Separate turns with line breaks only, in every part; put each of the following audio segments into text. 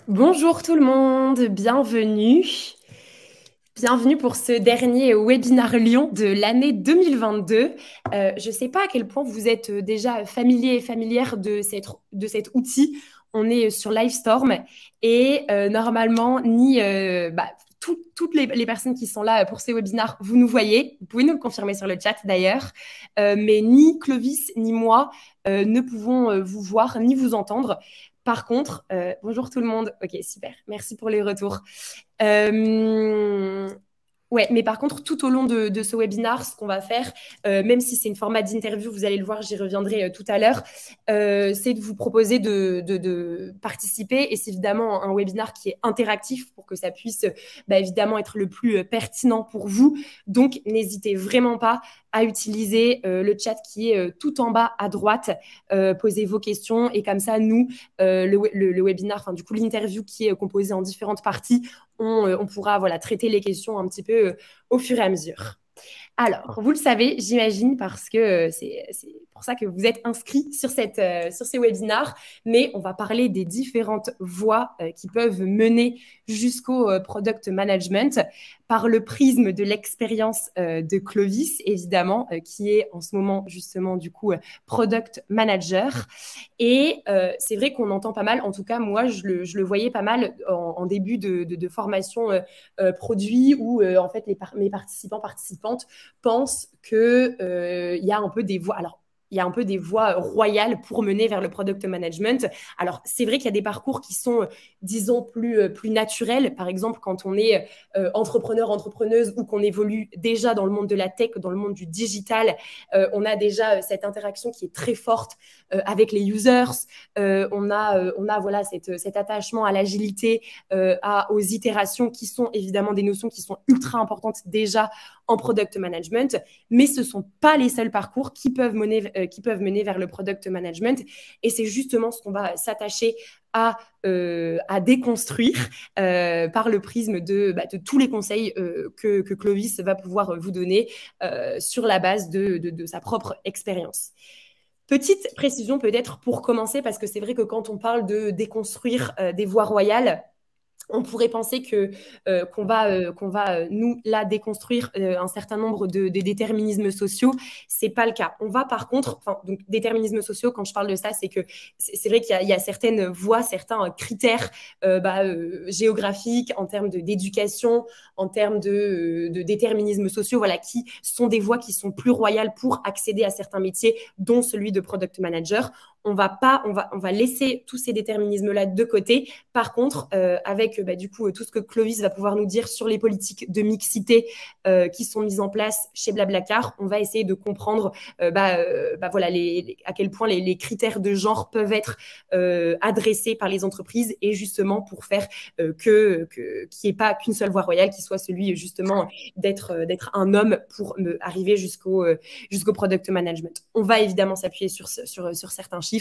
Bonjour tout le monde, bienvenue. Bienvenue pour ce dernier webinaire Lyon de l'année 2022. Je ne sais pas à quel point vous êtes déjà familier et familière de cet outil. On est sur Livestorm et normalement, toutes les personnes qui sont là pour ces webinaires, vous nous voyez. Vous pouvez nous le confirmer sur le chat d'ailleurs. Mais ni Clovis ni moi ne pouvons vous voir ni vous entendre. Par contre, bonjour tout le monde. Ok, super. Merci pour les retours. Euh, Ouais, mais par contre, tout au long de ce webinaire, ce qu'on va faire, même si c'est une format d'interview, vous allez le voir, j'y reviendrai tout à l'heure, c'est de vous proposer de participer. Et c'est évidemment un webinaire qui est interactif pour que ça puisse évidemment être le plus pertinent pour vous. Donc, n'hésitez vraiment pas à utiliser le chat qui est tout en bas à droite. Posez vos questions et comme ça, nous, le webinaire, enfin du coup l'interview qui est composée en différentes parties, on pourra voilà, traiter les questions un petit peu au fur et à mesure. Alors, vous le savez, j'imagine, parce que c'est pour ça que vous êtes inscrits sur ces webinaires, mais on va parler des différentes voies qui peuvent mener jusqu'au product management par le prisme de l'expérience de Clovis, évidemment, qui est en ce moment justement du coup product manager. Et c'est vrai qu'on entend pas mal, en tout cas moi je le voyais pas mal en début de formation produit où en fait mes participantes pensent qu'il y a un peu des voies. Alors, il y a un peu des voies royales pour mener vers le product management. Alors, c'est vrai qu'il y a des parcours qui sont, disons, plus naturels. Par exemple, quand on est entrepreneur, entrepreneuse ou qu'on évolue déjà dans le monde de la tech, dans le monde du digital, on a déjà cette interaction qui est très forte avec les users. On a voilà, cet attachement à l'agilité, aux itérations qui sont évidemment des notions qui sont ultra importantes déjà en product management, mais ce ne sont pas les seuls parcours qui peuvent mener vers le product management. Et c'est justement ce qu'on va s'attacher à déconstruire par le prisme de tous les conseils que Clovis va pouvoir vous donner sur la base de sa propre expérience. Petite précision peut-être pour commencer, parce que c'est vrai que quand on parle de déconstruire des voies royales, on pourrait penser qu'on va nous là déconstruire un certain nombre de déterminismes sociaux. C'est pas le cas. On va par contre, enfin donc déterminismes sociaux. Quand je parle de ça, c'est que c'est vrai qu'il y a certaines voies, certains critères géographiques en termes d'éducation, en termes de déterminismes sociaux, voilà, qui sont des voies qui sont plus royales pour accéder à certains métiers, dont celui de product manager. On va laisser tous ces déterminismes-là de côté. Par contre, avec du coup tout ce que Clovis va pouvoir nous dire sur les politiques de mixité qui sont mises en place chez Blablacar, on va essayer de comprendre voilà, à quel point les critères de genre peuvent être adressés par les entreprises et justement pour faire qu'il n'y ait pas qu'une seule voie royale, qui soit celui justement d'être un homme pour arriver jusqu'au product management. On va évidemment s'appuyer sur certains chiffres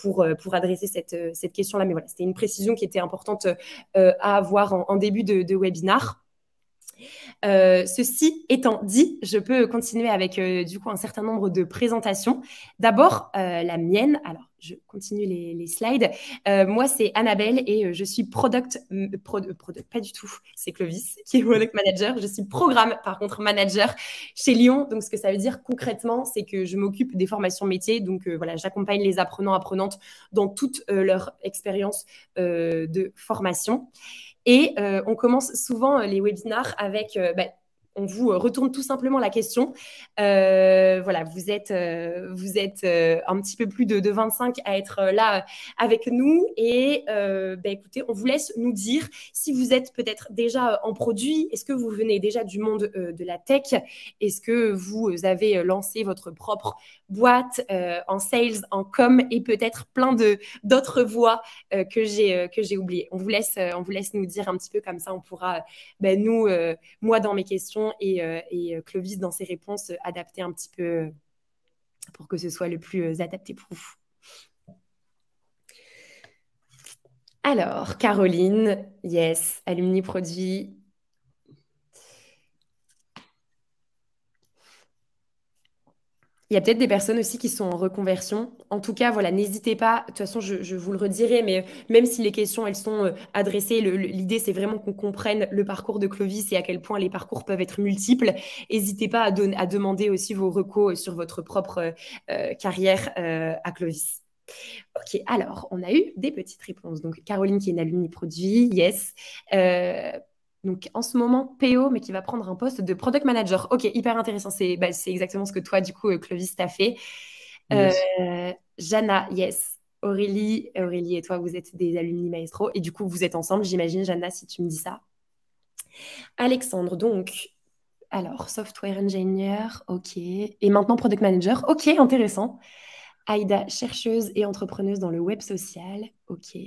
pour adresser cette question-là. Mais voilà, c'était une précision qui était importante à avoir en début de webinaire. Ceci étant dit, je peux continuer avec du coup un certain nombre de présentations. D'abord, la mienne. Alors, je continue les slides. Moi, c'est Annabelle et je suis pas du tout, c'est Clovis qui est product manager. Je suis programme, par contre, manager chez Lyon. Donc, ce que ça veut dire concrètement, c'est que je m'occupe des formations métiers. Donc, voilà, j'accompagne les apprenants, apprenantes dans toute leur expérience de formation. Et on commence souvent les webinaires avec on vous retourne tout simplement la question. Voilà, vous êtes un petit peu plus de 25 à être là avec nous. Et écoutez, on vous laisse nous dire si vous êtes peut-être déjà en produit. Est-ce que vous venez déjà du monde de la tech? Est-ce que vous avez lancé votre propre boîte en sales, en com et peut-être plein d'autres voies que j'ai oubliées? On vous laisse nous dire un petit peu comme ça. On pourra, moi dans mes questions et Clovis dans ses réponses, adapter un petit peu pour que ce soit le plus adapté pour vous. Alors, Caroline, yes, Alumni Produit. Il y a peut-être des personnes aussi qui sont en reconversion. En tout cas, voilà, n'hésitez pas. De toute façon, je vous le redirai, mais même si les questions, elles sont adressées, l'idée, c'est vraiment qu'on comprenne le parcours de Clovis et à quel point les parcours peuvent être multiples. N'hésitez pas à demander aussi vos recos sur votre propre carrière à Clovis. Ok, alors, on a eu des petites réponses. Donc, Caroline, qui est une alumni produit, yes. Euh, donc, en ce moment, PO, mais qui va prendre un poste de product manager. Ok, hyper intéressant. C'est exactement ce que toi, du coup, Clovis, t'as fait.
Yes.
Jana, yes. Aurélie et toi, vous êtes des alumni maestro. Et du coup, vous êtes ensemble, j'imagine, Jana, si tu me dis ça. Alexandre, donc, alors, software engineer, ok. Et maintenant, product manager, ok, intéressant. Aïda, chercheuse et entrepreneuse dans le web social. Ok.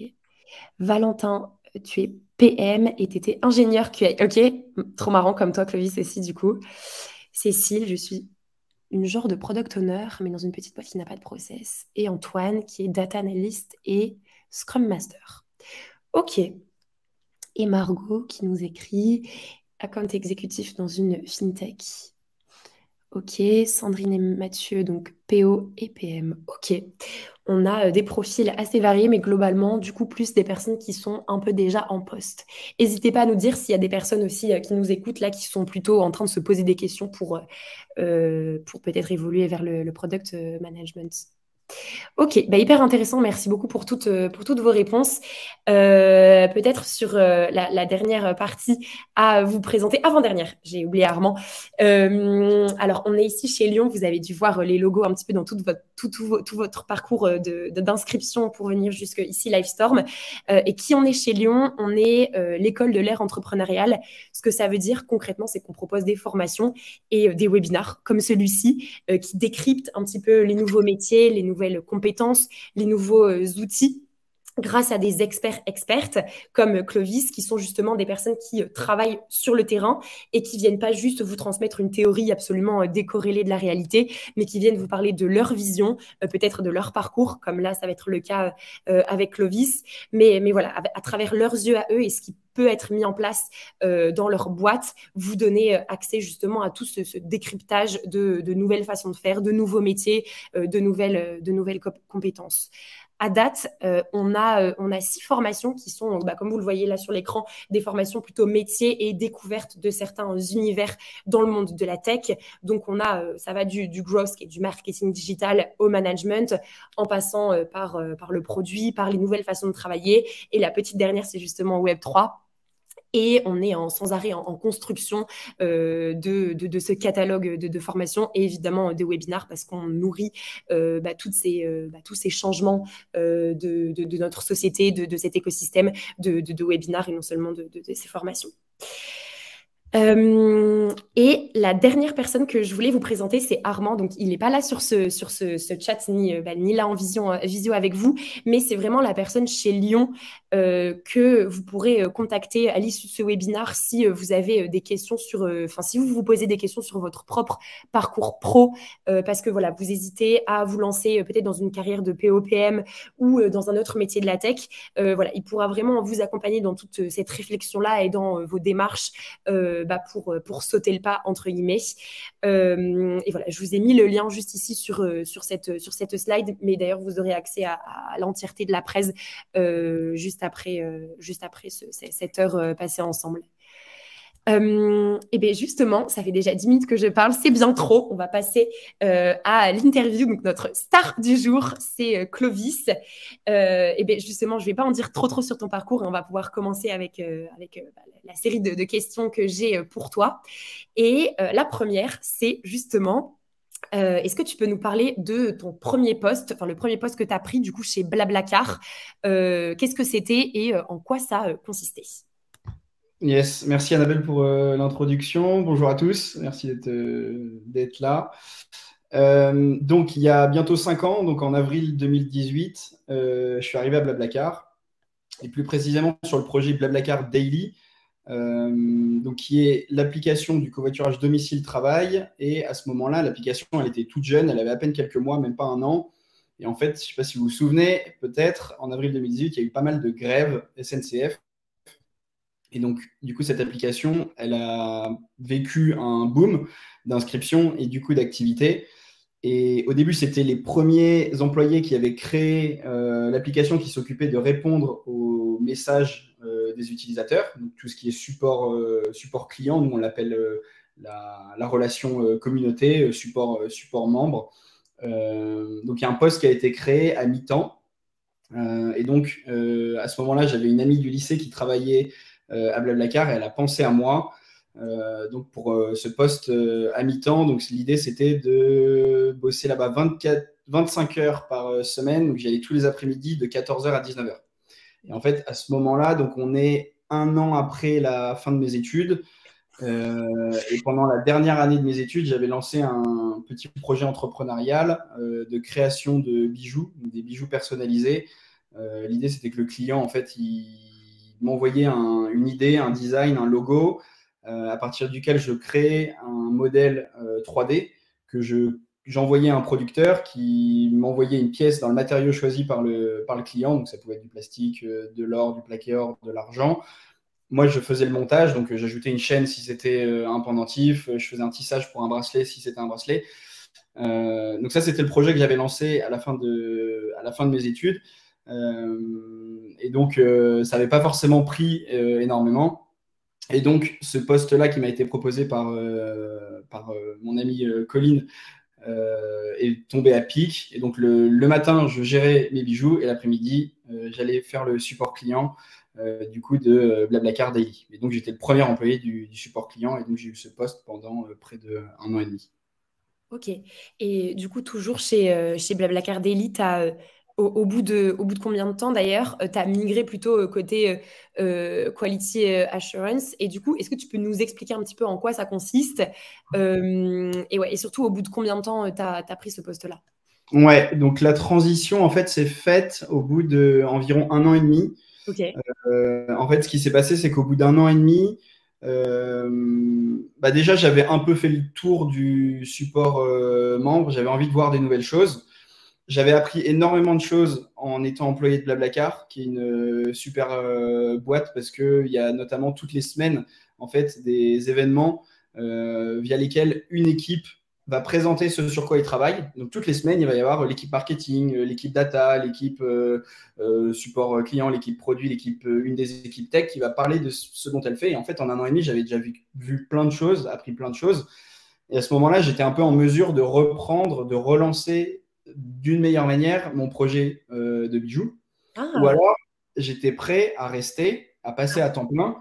Valentin, tu es PM et tu étais ingénieur QA. Ok. Trop marrant comme toi, Clovis aussi, du coup. Cécile, je suis une genre de product owner, mais dans une petite boîte qui n'a pas de process. Et Antoine, qui est data analyst et Scrum Master. Ok. Et Margot, qui nous écrit account exécutif dans une fintech. Ok, Sandrine et Mathieu, donc PO et PM. Ok, on a des profils assez variés, mais globalement, du coup, plus des personnes qui sont un peu déjà en poste. N'hésitez pas à nous dire s'il y a des personnes aussi qui nous écoutent là, qui sont plutôt en train de se poser des questions pour peut-être évoluer vers le product management. Ok, bah hyper intéressant. Merci beaucoup pour toutes vos réponses. Peut-être sur la dernière partie à vous présenter, avant-dernière, j'ai oublié Armand. Alors, on est ici chez Lyon. Vous avez dû voir les logos un petit peu dans tout votre parcours d'inscription pour venir jusqu'ici, Livestorm. Et qui on est chez Lyon? On est l'école de l'ère entrepreneuriale. Ce que ça veut dire concrètement, c'est qu'on propose des formations et des webinars comme celui-ci qui décryptent un petit peu les nouveaux métiers, les nouvelles compétences, les nouveaux outils grâce à des expertes comme Clovis, qui sont justement des personnes qui travaillent sur le terrain et qui viennent pas juste vous transmettre une théorie absolument décorrélée de la réalité, mais qui viennent vous parler de leur vision, peut-être de leur parcours, comme là, ça va être le cas avec Clovis, mais voilà, à travers leurs yeux à eux et ce qui peut être mis en place dans leur boîte, vous donner accès justement à tout ce décryptage de nouvelles façons de faire, de nouveaux métiers, de nouvelles compétences. À date, on a 6 formations qui sont, bah, comme vous le voyez là sur l'écran, des formations plutôt métiers et découvertes de certains univers dans le monde de la tech. Donc, ça va du growth, qui est du marketing digital, au management, en passant par le produit, par les nouvelles façons de travailler. Et la petite dernière, c'est justement Web3. Et on est sans arrêt en construction de ce catalogue de formations et évidemment des webinars parce qu'on nourrit tous ces changements de notre société, de cet écosystème de webinars et non seulement de ces formations. Et la dernière personne que je voulais vous présenter, c'est Armand. Donc, il n'est pas là sur ce chat, ni là en visio avec vous, mais c'est vraiment la personne chez Lyon que vous pourrez contacter à l'issue de ce webinaire si vous avez des questions si vous vous posez des questions sur votre propre parcours pro, parce que voilà, vous hésitez à vous lancer peut-être dans une carrière de POPM ou dans un autre métier de la tech. Voilà, il pourra vraiment vous accompagner dans toute cette réflexion-là et dans vos démarches pour sauter le pas, entre guillemets. Et voilà, je vous ai mis le lien juste ici sur cette slide, mais d'ailleurs, vous aurez accès à l'entièreté de la presse juste après cette heure passée ensemble. Et bien justement, ça fait déjà 10 minutes que je parle, c'est bien trop. On va passer à l'interview. Donc notre star du jour, c'est Clovis. Et bien justement, je ne vais pas en dire trop sur ton parcours et on va pouvoir commencer avec la série de questions que j'ai pour toi. Et la première, c'est justement, est-ce que tu peux nous parler de ton premier poste, enfin le premier poste que tu as pris du coup chez Blablacar. Qu'est-ce que c'était et en quoi ça consistait?
Yes, merci Annabelle pour l'introduction. Bonjour à tous, merci d'être là. Donc, il y a bientôt 5 ans, donc en avril 2018, je suis arrivé à Blablacar, et plus précisément sur le projet Blablacar Daily, donc qui est l'application du covoiturage domicile-travail. Et à ce moment-là, l'application, elle était toute jeune, elle avait à peine quelques mois, même pas un an. Et en fait, je ne sais pas si vous vous souvenez, peut-être, en avril 2018, il y a eu pas mal de grèves SNCF. Et donc, du coup, cette application, elle a vécu un boom d'inscription et du coup d'activité. Et au début, c'était les premiers employés qui avaient créé l'application qui s'occupait de répondre aux messages des utilisateurs. Donc, tout ce qui est support client, nous on l'appelle la relation communauté, support membre. Donc, il y a un poste qui a été créé à mi-temps. Et donc, à ce moment-là, j'avais une amie du lycée qui travaillait à Blablacar et elle a pensé à moi donc pour ce poste à mi-temps. Donc, l'idée, c'était de bosser là-bas 25 heures par semaine. Donc, j'y allais tous les après-midi de 14h à 19h. Et en fait, à ce moment-là, donc on est un an après la fin de mes études. Et pendant la dernière année de mes études, j'avais lancé un petit projet entrepreneurial de création de bijoux, des bijoux personnalisés. L'idée, c'était que le client, en fait, il m'envoyait une idée, un design, un logo, à partir duquel je créais un modèle 3D que j'envoyais à un producteur qui m'envoyait une pièce dans le matériau choisi par le client. Donc, ça pouvait être du plastique, de l'or, du plaqué or, de l'argent. Moi, je faisais le montage, donc j'ajoutais une chaîne si c'était un pendentif, je faisais un tissage pour un bracelet si c'était un bracelet. Donc ça, c'était le projet que j'avais lancé à la fin de mes études. Et donc, ça n'avait pas forcément pris énormément. Et donc, ce poste-là qui m'a été proposé par mon ami Colin est tombé à pic. Et donc, le matin, je gérais mes bijoux et l'après-midi, j'allais faire le support client du coup de Blablacar Daily. Et donc, j'étais le premier employé du support client et donc j'ai eu ce poste pendant près d'1 an et demi.
Ok. Et du coup, toujours chez Blablacar Daily, au bout de combien de temps d'ailleurs, tu as migré plutôt côté Quality Assurance. Et du coup, est-ce que tu peux nous expliquer un petit peu en quoi ça consiste et surtout, au bout de combien de temps tu as pris ce poste-là?
Ouais, donc la transition, en fait, s'est faite au bout d'environ 1 an et demi.
Ok.
En fait, ce qui s'est passé, c'est qu'au bout d'1 an et demi, déjà, j'avais un peu fait le tour du support membre. J'avais envie de voir des nouvelles choses. J'avais appris énormément de choses en étant employé de Blablacar, qui est une super boîte parce qu'il y a notamment toutes les semaines en fait, des événements via lesquels une équipe va présenter ce sur quoi il travaille. Donc, toutes les semaines, il va y avoir l'équipe marketing, l'équipe data, l'équipe support client, l'équipe produit, une des équipes tech qui va parler de ce dont elle fait. Et en fait, en 1 an et demi, j'avais déjà vu plein de choses, appris plein de choses. Et à ce moment-là, j'étais un peu en mesure de reprendre, de relancer d'une meilleure manière mon projet de bijoux. Ou
Ah,
alors, j'étais prêt à rester, à passer à temps plein,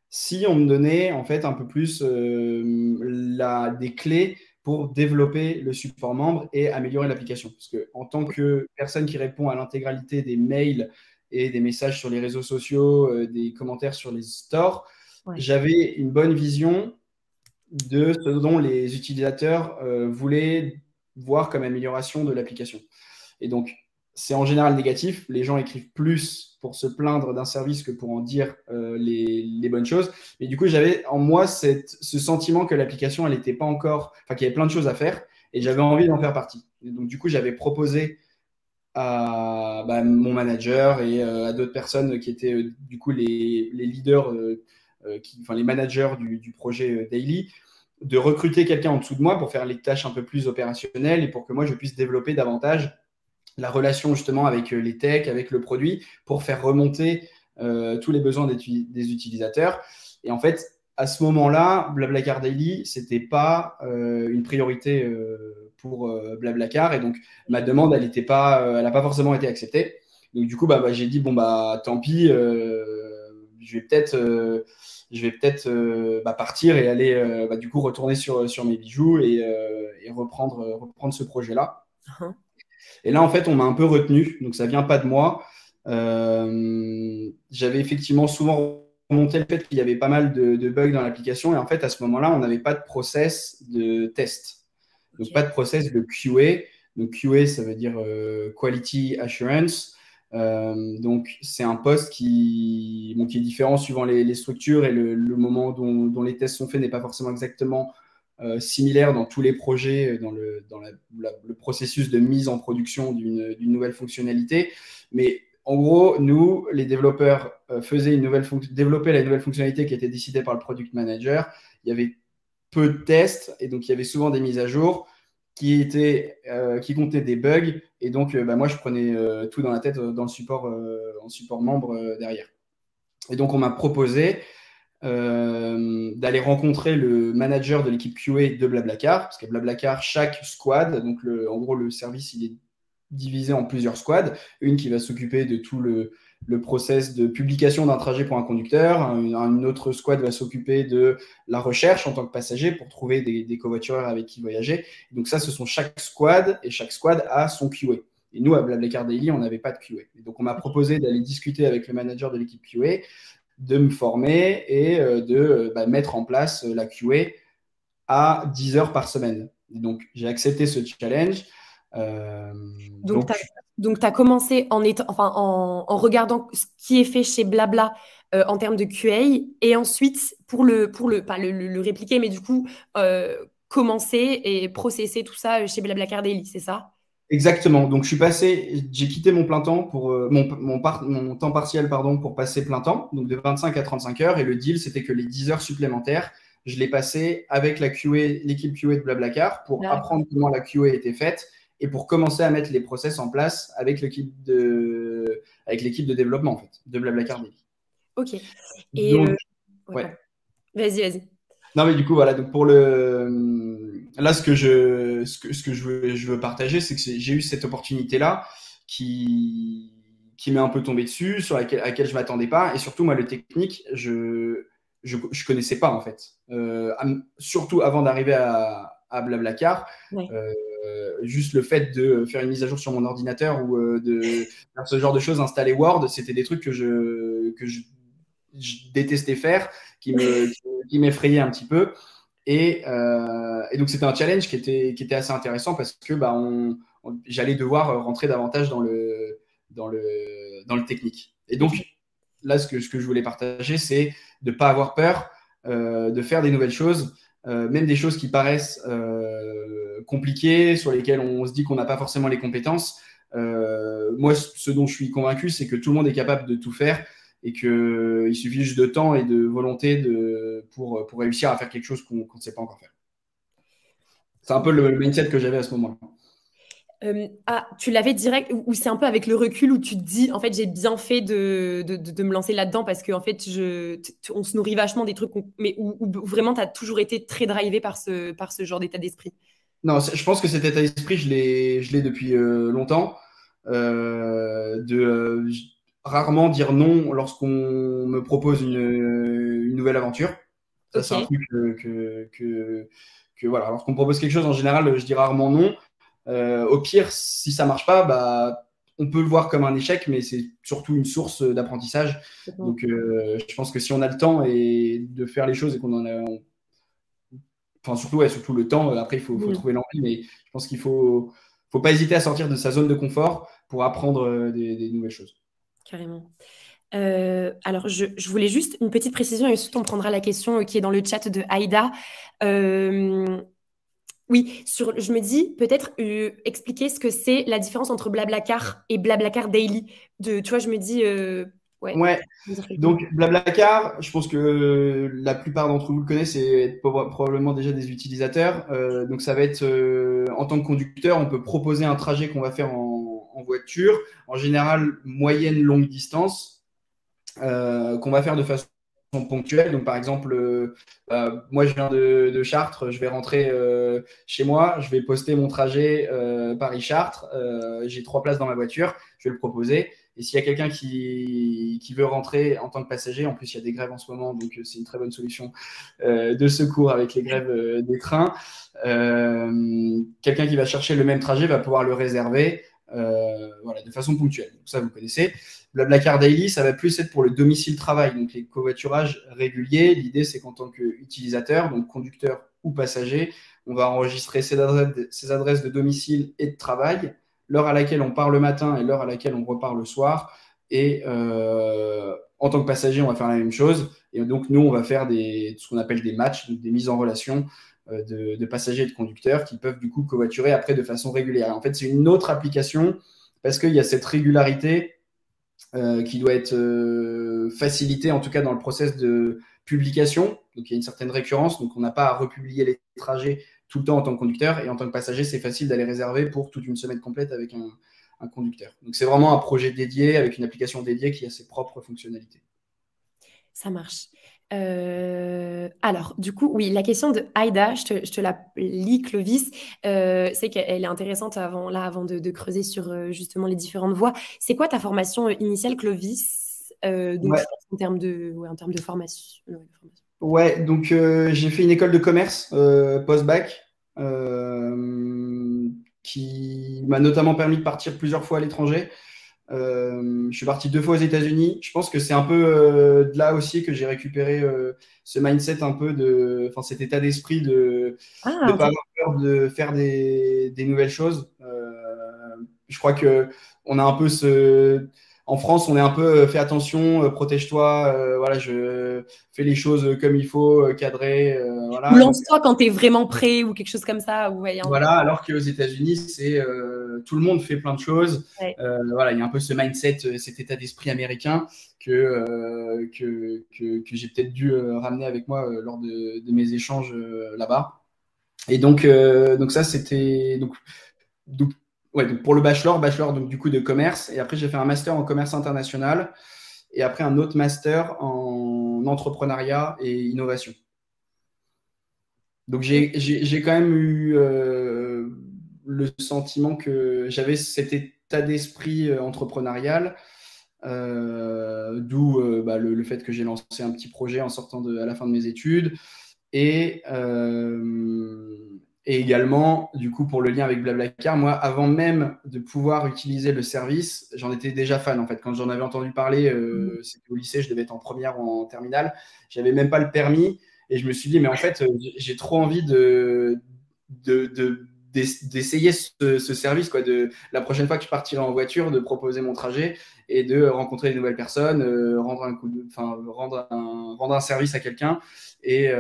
si on me donnait en fait un peu plus des clés pour développer le support membre et améliorer l'application. Parce que en tant que personne qui répond à l'intégralité des mails et des messages sur les réseaux sociaux, des commentaires sur les stores,
ouais.
j'avais une bonne vision de ce dont les utilisateurs voulaient voir comme amélioration de l'application. Et donc, c'est en général négatif. Les gens écrivent plus pour se plaindre d'un service que pour en dire les bonnes choses. Mais du coup, j'avais en moi ce sentiment que l'application, elle n'était pas encore, enfin, qu'il y avait plein de choses à faire et j'avais envie d'en faire partie. Et donc, du coup, j'avais proposé à mon manager et à d'autres personnes qui étaient du coup les leaders, enfin les managers du projet Daily, de recruter quelqu'un en dessous de moi pour faire les tâches un peu plus opérationnelles et pour que moi je puisse développer davantage la relation justement avec les techs, avec le produit, pour faire remonter tous les besoins des utilisateurs. Et en fait, à ce moment-là, Blablacar Daily, c'était pas une priorité pour Blablacar. Et donc, ma demande, elle n'a pas forcément été acceptée. Donc, du coup, j'ai dit, bon, tant pis, je vais peut-être partir et aller du coup retourner sur mes bijoux et reprendre ce projet-là.
Hein.
Et là, en fait, on m'a un peu retenu, donc ça vient pas de moi. J'avais effectivement souvent remonté le fait qu'il y avait pas mal de bugs dans l'application, et en fait, à ce moment-là, on n'avait pas de process de test, donc
Ok.
pas de process de QA. Donc QA, ça veut dire Quality Assurance. Donc c'est un poste qui est différent suivant les structures et le moment dont les tests sont faits n'est pas forcément exactement similaire dans tous les projets, dans le processus de mise en production d'une nouvelle fonctionnalité. Mais en gros, nous, les développeurs, développaient la nouvelle fonctionnalité qui était décidée par le product manager. Il y avait peu de tests et donc il y avait souvent des mises à jour. qui contenait des bugs. Et donc, moi, je prenais tout dans la tête dans le support, en support membre derrière. Et donc, on m'a proposé d'aller rencontrer le manager de l'équipe QA de Blablacar, parce qu'à Blablacar, chaque squad, donc en gros, le service, il est divisé en plusieurs squads. Une qui va s'occuper de tout le process de publication d'un trajet pour un conducteur. Une autre squad va s'occuper de la recherche en tant que passager pour trouver des covoitureurs avec qui voyager. Donc ça, ce sont chaque squad, et chaque squad a son QA. Et nous, à Blablacar Daily, on n'avait pas de QA. Et donc, on m'a proposé d'aller discuter avec le manager de l'équipe QA, de me former et de mettre en place la QA à 10 heures par semaine. Et donc, j'ai accepté ce challenge.
Donc, tu as commencé en regardant ce qui est fait chez Blabla en termes de QA, et ensuite, pour pas le répliquer, mais du coup, commencer et processer tout ça chez Blablacar Daily, c'est ça?
Exactement. Donc, j'ai quitté mon plein temps pour mon temps partiel, pardon, pour passer plein temps, donc de 25 à 35 heures. Et le deal, c'était que les 10 heures supplémentaires, je les passais avec l'équipe QA de Blablacar pour apprendre comment la QA était faite et pour commencer à mettre les process en place avec l'équipe de développement en fait, de Blablacar Daily.
Ok.
Et donc, ouais.
Vas-y.
Non, mais du coup, voilà. Donc là, ce que je veux partager, c'est que j'ai eu cette opportunité-là qui m'est un peu tombée dessus, à laquelle je m'attendais pas. Et surtout, moi, le technique, je connaissais pas, en fait. Surtout avant d'arriver à Blablacar.
Ouais.
Juste le fait de faire une mise à jour sur mon ordinateur ou de faire ce genre de choses, installer Word, c'était des trucs que je détestais faire, qui m'effrayait un petit peu. Et donc, c'était un challenge qui était assez intéressant parce que j'allais devoir rentrer davantage dans le technique. Et donc, là, ce que je voulais partager, c'est de ne pas avoir peur, de faire des nouvelles choses, même des choses qui paraissent compliquées, sur lesquelles on se dit qu'on n'a pas forcément les compétences. Moi, ce dont je suis convaincu, c'est que tout le monde est capable de tout faire et qu'il suffit juste de temps et de volonté pour réussir à faire quelque chose qu'on ne sait pas encore faire. C'est un peu le mindset que j'avais à ce moment-là.
Tu l'avais direct, ou c'est un peu avec le recul où tu te dis, en fait, j'ai bien fait de me lancer là-dedans parce qu'en fait, on se nourrit vachement des trucs, mais où vraiment, tu as toujours été très drivé par ce genre d'état d'esprit?
Non, je pense que cet état d'esprit, je l'ai depuis longtemps. Rarement dire non lorsqu'on me propose une nouvelle aventure. Ça, c'est un truc que voilà. Lorsqu'on me propose quelque chose, en général, je dis rarement non. Au pire, si ça marche pas, on peut le voir comme un échec, mais c'est surtout une source d'apprentissage. Donc, je pense que si on a le temps et de faire les choses et qu'on en a, enfin surtout le temps. Après, il faut trouver l'envie, mais je pense qu'il faut pas hésiter à sortir de sa zone de confort pour apprendre des nouvelles choses.
Carrément. Alors, je voulais juste une petite précision et ensuite on prendra la question qui est dans le chat de Aïda. Oui, je me dis peut-être expliquer ce que c'est la différence entre Blablacar et Blablacar Daily. Tu vois, je me dis...
Ouais. Donc, Blablacar, je pense que la plupart d'entre vous le connaissent, c'est probablement déjà des utilisateurs. Donc, ça va être en tant que conducteur, on peut proposer un trajet qu'on va faire en voiture, en général moyenne longue distance, qu'on va faire de façon ponctuelle. Donc, par exemple, moi, je viens de Chartres, je vais rentrer chez moi, je vais poster mon trajet Paris-Chartres. J'ai 3 places dans ma voiture, je vais le proposer. Et s'il y a quelqu'un qui veut rentrer en tant que passager, en plus, il y a des grèves en ce moment, donc c'est une très bonne solution de secours avec les grèves des trains. Quelqu'un qui va chercher le même trajet va pouvoir le réserver de façon ponctuelle. Donc ça, vous connaissez. Blablacar Daily, ça va plus être pour le domicile travail, donc les covoiturages réguliers. L'idée, c'est qu'en tant qu'utilisateur, donc conducteur ou passager, on va enregistrer ses adresses de domicile et de travail, l'heure à laquelle on part le matin et l'heure à laquelle on repart le soir. Et en tant que passager, on va faire la même chose. Et donc, nous, on va faire ce qu'on appelle des matchs, donc des mises en relation de passagers et de conducteurs qui peuvent du coup covoiturer après de façon régulière. En fait, c'est une autre application parce qu'il y a cette régularité qui doit être facilitée, en tout cas dans le process de publication. Donc, il y a une certaine récurrence. Donc, on n'a pas à republier les trajets tout le temps en tant que conducteur. Et en tant que passager, c'est facile d'aller réserver pour toute une semaine complète avec un conducteur. Donc, c'est vraiment un projet dédié avec une application dédiée qui a ses propres fonctionnalités.
Ça marche. Alors, du coup, oui, la question de Aïda, je te la lis, Clovis. C'est qu'elle est intéressante avant de creuser sur justement les différentes voies. C'est quoi ta formation initiale, Clovis? Donc,
Ouais.
je pense en termes de formation.
Ouais, donc j'ai fait une école de commerce post-bac qui m'a notamment permis de partir plusieurs fois à l'étranger. Je suis parti 2 fois aux États-Unis. Je pense que c'est un peu de là aussi que j'ai récupéré ce mindset un peu enfin cet état d'esprit de ne pas avoir peur de faire des nouvelles choses. Je crois que on a un peu en France, on est un peu fait attention, protège-toi, voilà, je fais les choses comme il faut, cadré,
Ou
voilà. Donc,
lance-toi quand tu es vraiment prêt ou quelque chose comme ça.
voilà, alors qu'aux États-Unis, c'est tout le monde fait plein de choses.
Ouais.
Voilà, il y a un peu ce mindset, cet état d'esprit américain que j'ai peut-être dû ramener avec moi lors de mes échanges là-bas. Et donc ça, c'était donc, ouais, donc pour le bachelor donc, du coup de commerce. Et après, j'ai fait un master en commerce international et après un autre master en entrepreneuriat et innovation. Donc, j'ai quand même eu le sentiment que j'avais cet état d'esprit entrepreneurial, d'où le fait que j'ai lancé un petit projet en sortant à la fin de mes études. Et également, du coup, pour le lien avec Blablacar, moi, avant même de pouvoir utiliser le service, j'en étais déjà fan. En fait, quand j'en avais entendu parler, c'était au lycée, je devais être en première ou en terminale. J'avais même pas le permis. Et je me suis dit, mais en fait, j'ai trop envie d'essayer ce service, quoi, la prochaine fois que je partirai en voiture, de proposer mon trajet et de rencontrer de nouvelles personnes, rendre un service à quelqu'un et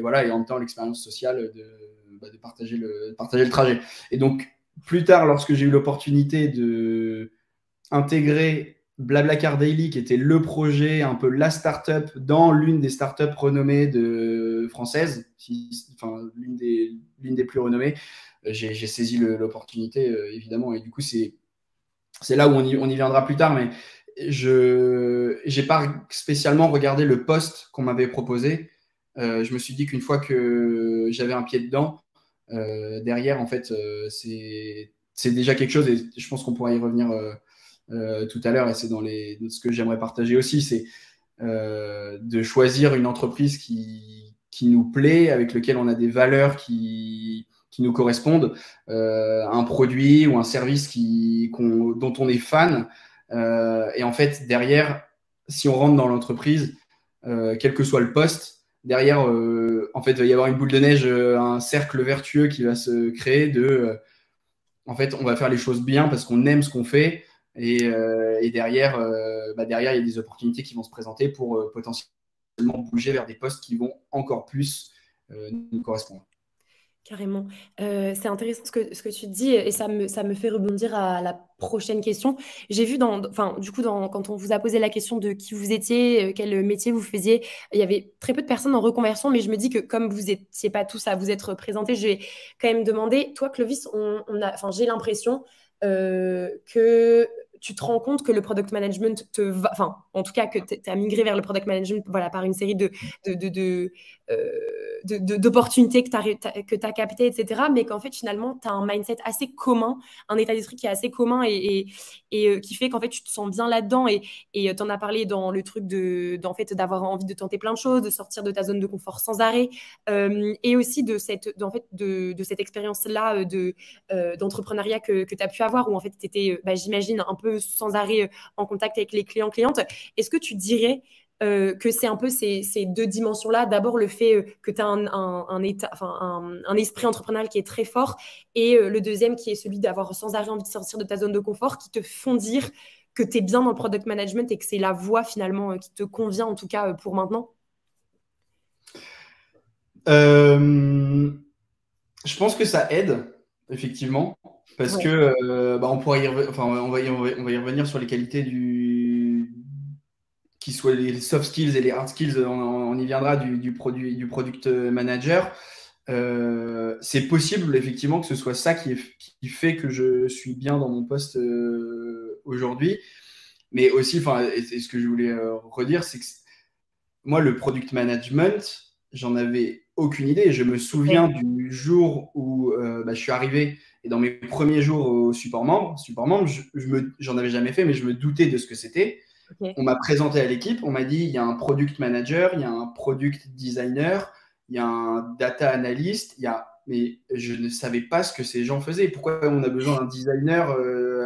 voilà, et en même temps l'expérience sociale de partager le trajet. Et donc, plus tard, lorsque j'ai eu l'opportunité de intégrer Blablacar Daily, qui était le projet, un peu la startup dans l'une des startups renommées françaises, enfin l'une des plus renommées, j'ai saisi l'opportunité, évidemment. Et du coup, c'est là où on y viendra plus tard, mais je n'ai pas spécialement regardé le poste qu'on m'avait proposé. Je me suis dit qu'une fois que j'avais un pied dedans, derrière, en fait, c'est déjà quelque chose, et je pense qu'on pourra y revenir tout à l'heure, et c'est dans ce que j'aimerais partager aussi, c'est de choisir une entreprise qui nous plaît, avec lequel on a des valeurs qui nous correspondent, un produit ou un service dont on est fan. Et en fait, derrière, si on rentre dans l'entreprise, quel que soit le poste, derrière, en fait, il va y avoir une boule de neige, un cercle vertueux qui va se créer en fait, on va faire les choses bien parce qu'on aime ce qu'on fait. Et derrière, derrière, il y a des opportunités qui vont se présenter pour potentiellement bouger vers des postes qui vont encore plus nous correspondre.
Carrément. C'est intéressant ce que tu dis et ça me fait rebondir à la prochaine question. J'ai vu quand on vous a posé la question de qui vous étiez, quel métier vous faisiez, il y avait très peu de personnes en reconversion, mais je me dis que comme vous n'étiez pas tous à vous être présentés, je vais quand même demander, toi Clovis, j'ai l'impression que tu te rends compte que le product management te va, enfin, en tout cas, que tu as migré vers le product management, voilà, par une série d'opportunités que tu as captées, etc. Mais qu'en fait, finalement, tu as un mindset assez commun, un état d'esprit qui est assez commun et qui fait qu'en fait, tu te sens bien là-dedans. Et tu en as parlé dans le truc d'avoir envie de tenter plein de choses, de sortir de ta zone de confort sans arrêt. Et aussi de cette expérience-là d'entrepreneuriat que tu as pu avoir, où en fait, tu étais, j'imagine, un peu sans arrêt en contact avec les clients-clientes. Est-ce que tu dirais que c'est un peu ces deux dimensions-là. D'abord, le fait que tu as un esprit entrepreneurial qui est très fort, et le deuxième qui est celui d'avoir sans arrêt envie de sortir de ta zone de confort, qui te font dire que tu es bien dans le product management et que c'est la voie finalement qui te convient, en tout cas pour maintenant.
Je pense que ça aide, effectivement, parce que on pourrait on va y revenir sur les qualités qui soient les soft skills et les hard skills, on y viendra du product manager. c'est possible effectivement que ce soit ça qui fait que je suis bien dans mon poste aujourd'hui. Mais aussi, et ce que je voulais redire, c'est que moi, le product management, j'en avais aucune idée. Je me souviens
Ouais.
du jour où je suis arrivé et dans mes premiers jours au support membre. Support membre, j'en avais jamais fait, mais je me doutais de ce que c'était.
Ok.
On m'a présenté à l'équipe, on m'a dit il y a un product manager, il y a un product designer, il y a un data analyst, mais je ne savais pas ce que ces gens faisaient. Pourquoi on a besoin d'un designer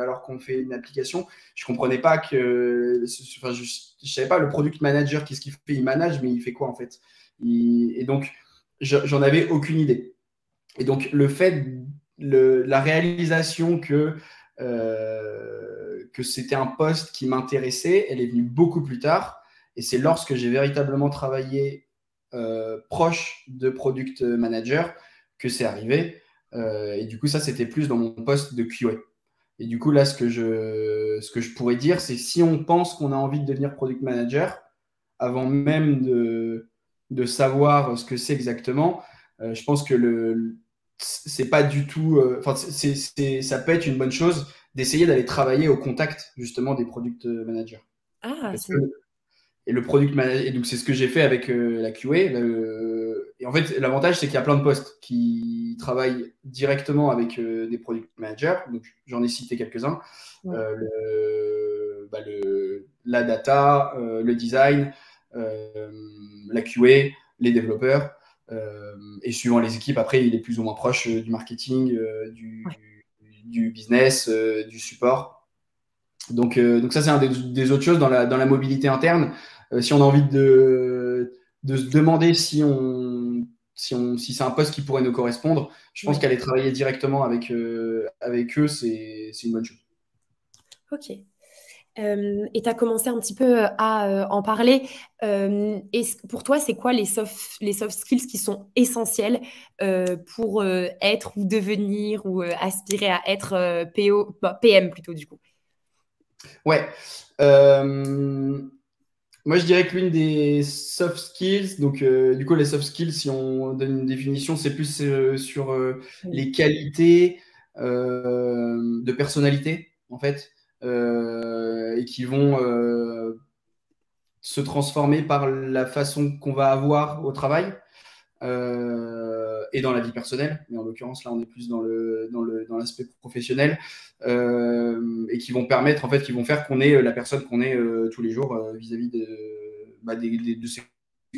alors qu'on fait une application? Je comprenais pas que, enfin, je savais pas le product manager qu'est-ce qu'il fait, il manage, mais il fait quoi en fait? Et donc j'en avais aucune idée. Et donc le fait, la réalisation que c'était un poste qui m'intéressait, elle est venue beaucoup plus tard. Et c'est lorsque j'ai véritablement travaillé proche de product manager que c'est arrivé. Et du coup, ça, c'était plus dans mon poste de QA. Et du coup, là, ce que je pourrais dire, c'est si on pense qu'on a envie de devenir product manager, avant même de savoir ce que c'est exactement, je pense que c'est pas du tout. Enfin, ça peut être une bonne chose d'essayer d'aller travailler au contact justement des product managers.
Ah,
Parce que et le product manager, et donc c'est ce que j'ai fait avec la QA. Et en fait, l'avantage, c'est qu'il y a plein de postes qui travaillent directement avec des product managers. Donc j'en ai cité quelques-uns.
ouais.
La data, le design, la QA, les développeurs. Et suivant les équipes, après, il est plus ou moins proche du marketing,
Ouais.
du business, du support. Donc ça, c'est un des autres choses dans la mobilité interne. Si on a envie de se demander si c'est un poste qui pourrait nous correspondre, je pense
Ouais.
qu'aller travailler directement avec eux, c'est une bonne chose.
Ok. Et tu as commencé un petit peu à en parler. Pour toi, c'est quoi les soft skills qui sont essentiels pour être ou devenir ou aspirer à être PO, bah, PM plutôt du coup?
Ouais. Moi, je dirais que l'une des soft skills, donc du coup, les soft skills, si on donne une définition, c'est plus sur
Oui.
les qualités de personnalité, en fait, et qui vont se transformer par la façon qu'on va avoir au travail et dans la vie personnelle. Mais en l'occurrence, là, on est plus dans l'aspect professionnel et qui vont permettre, en fait, qui vont faire qu'on est la personne qu'on est tous les jours vis-à-vis de ses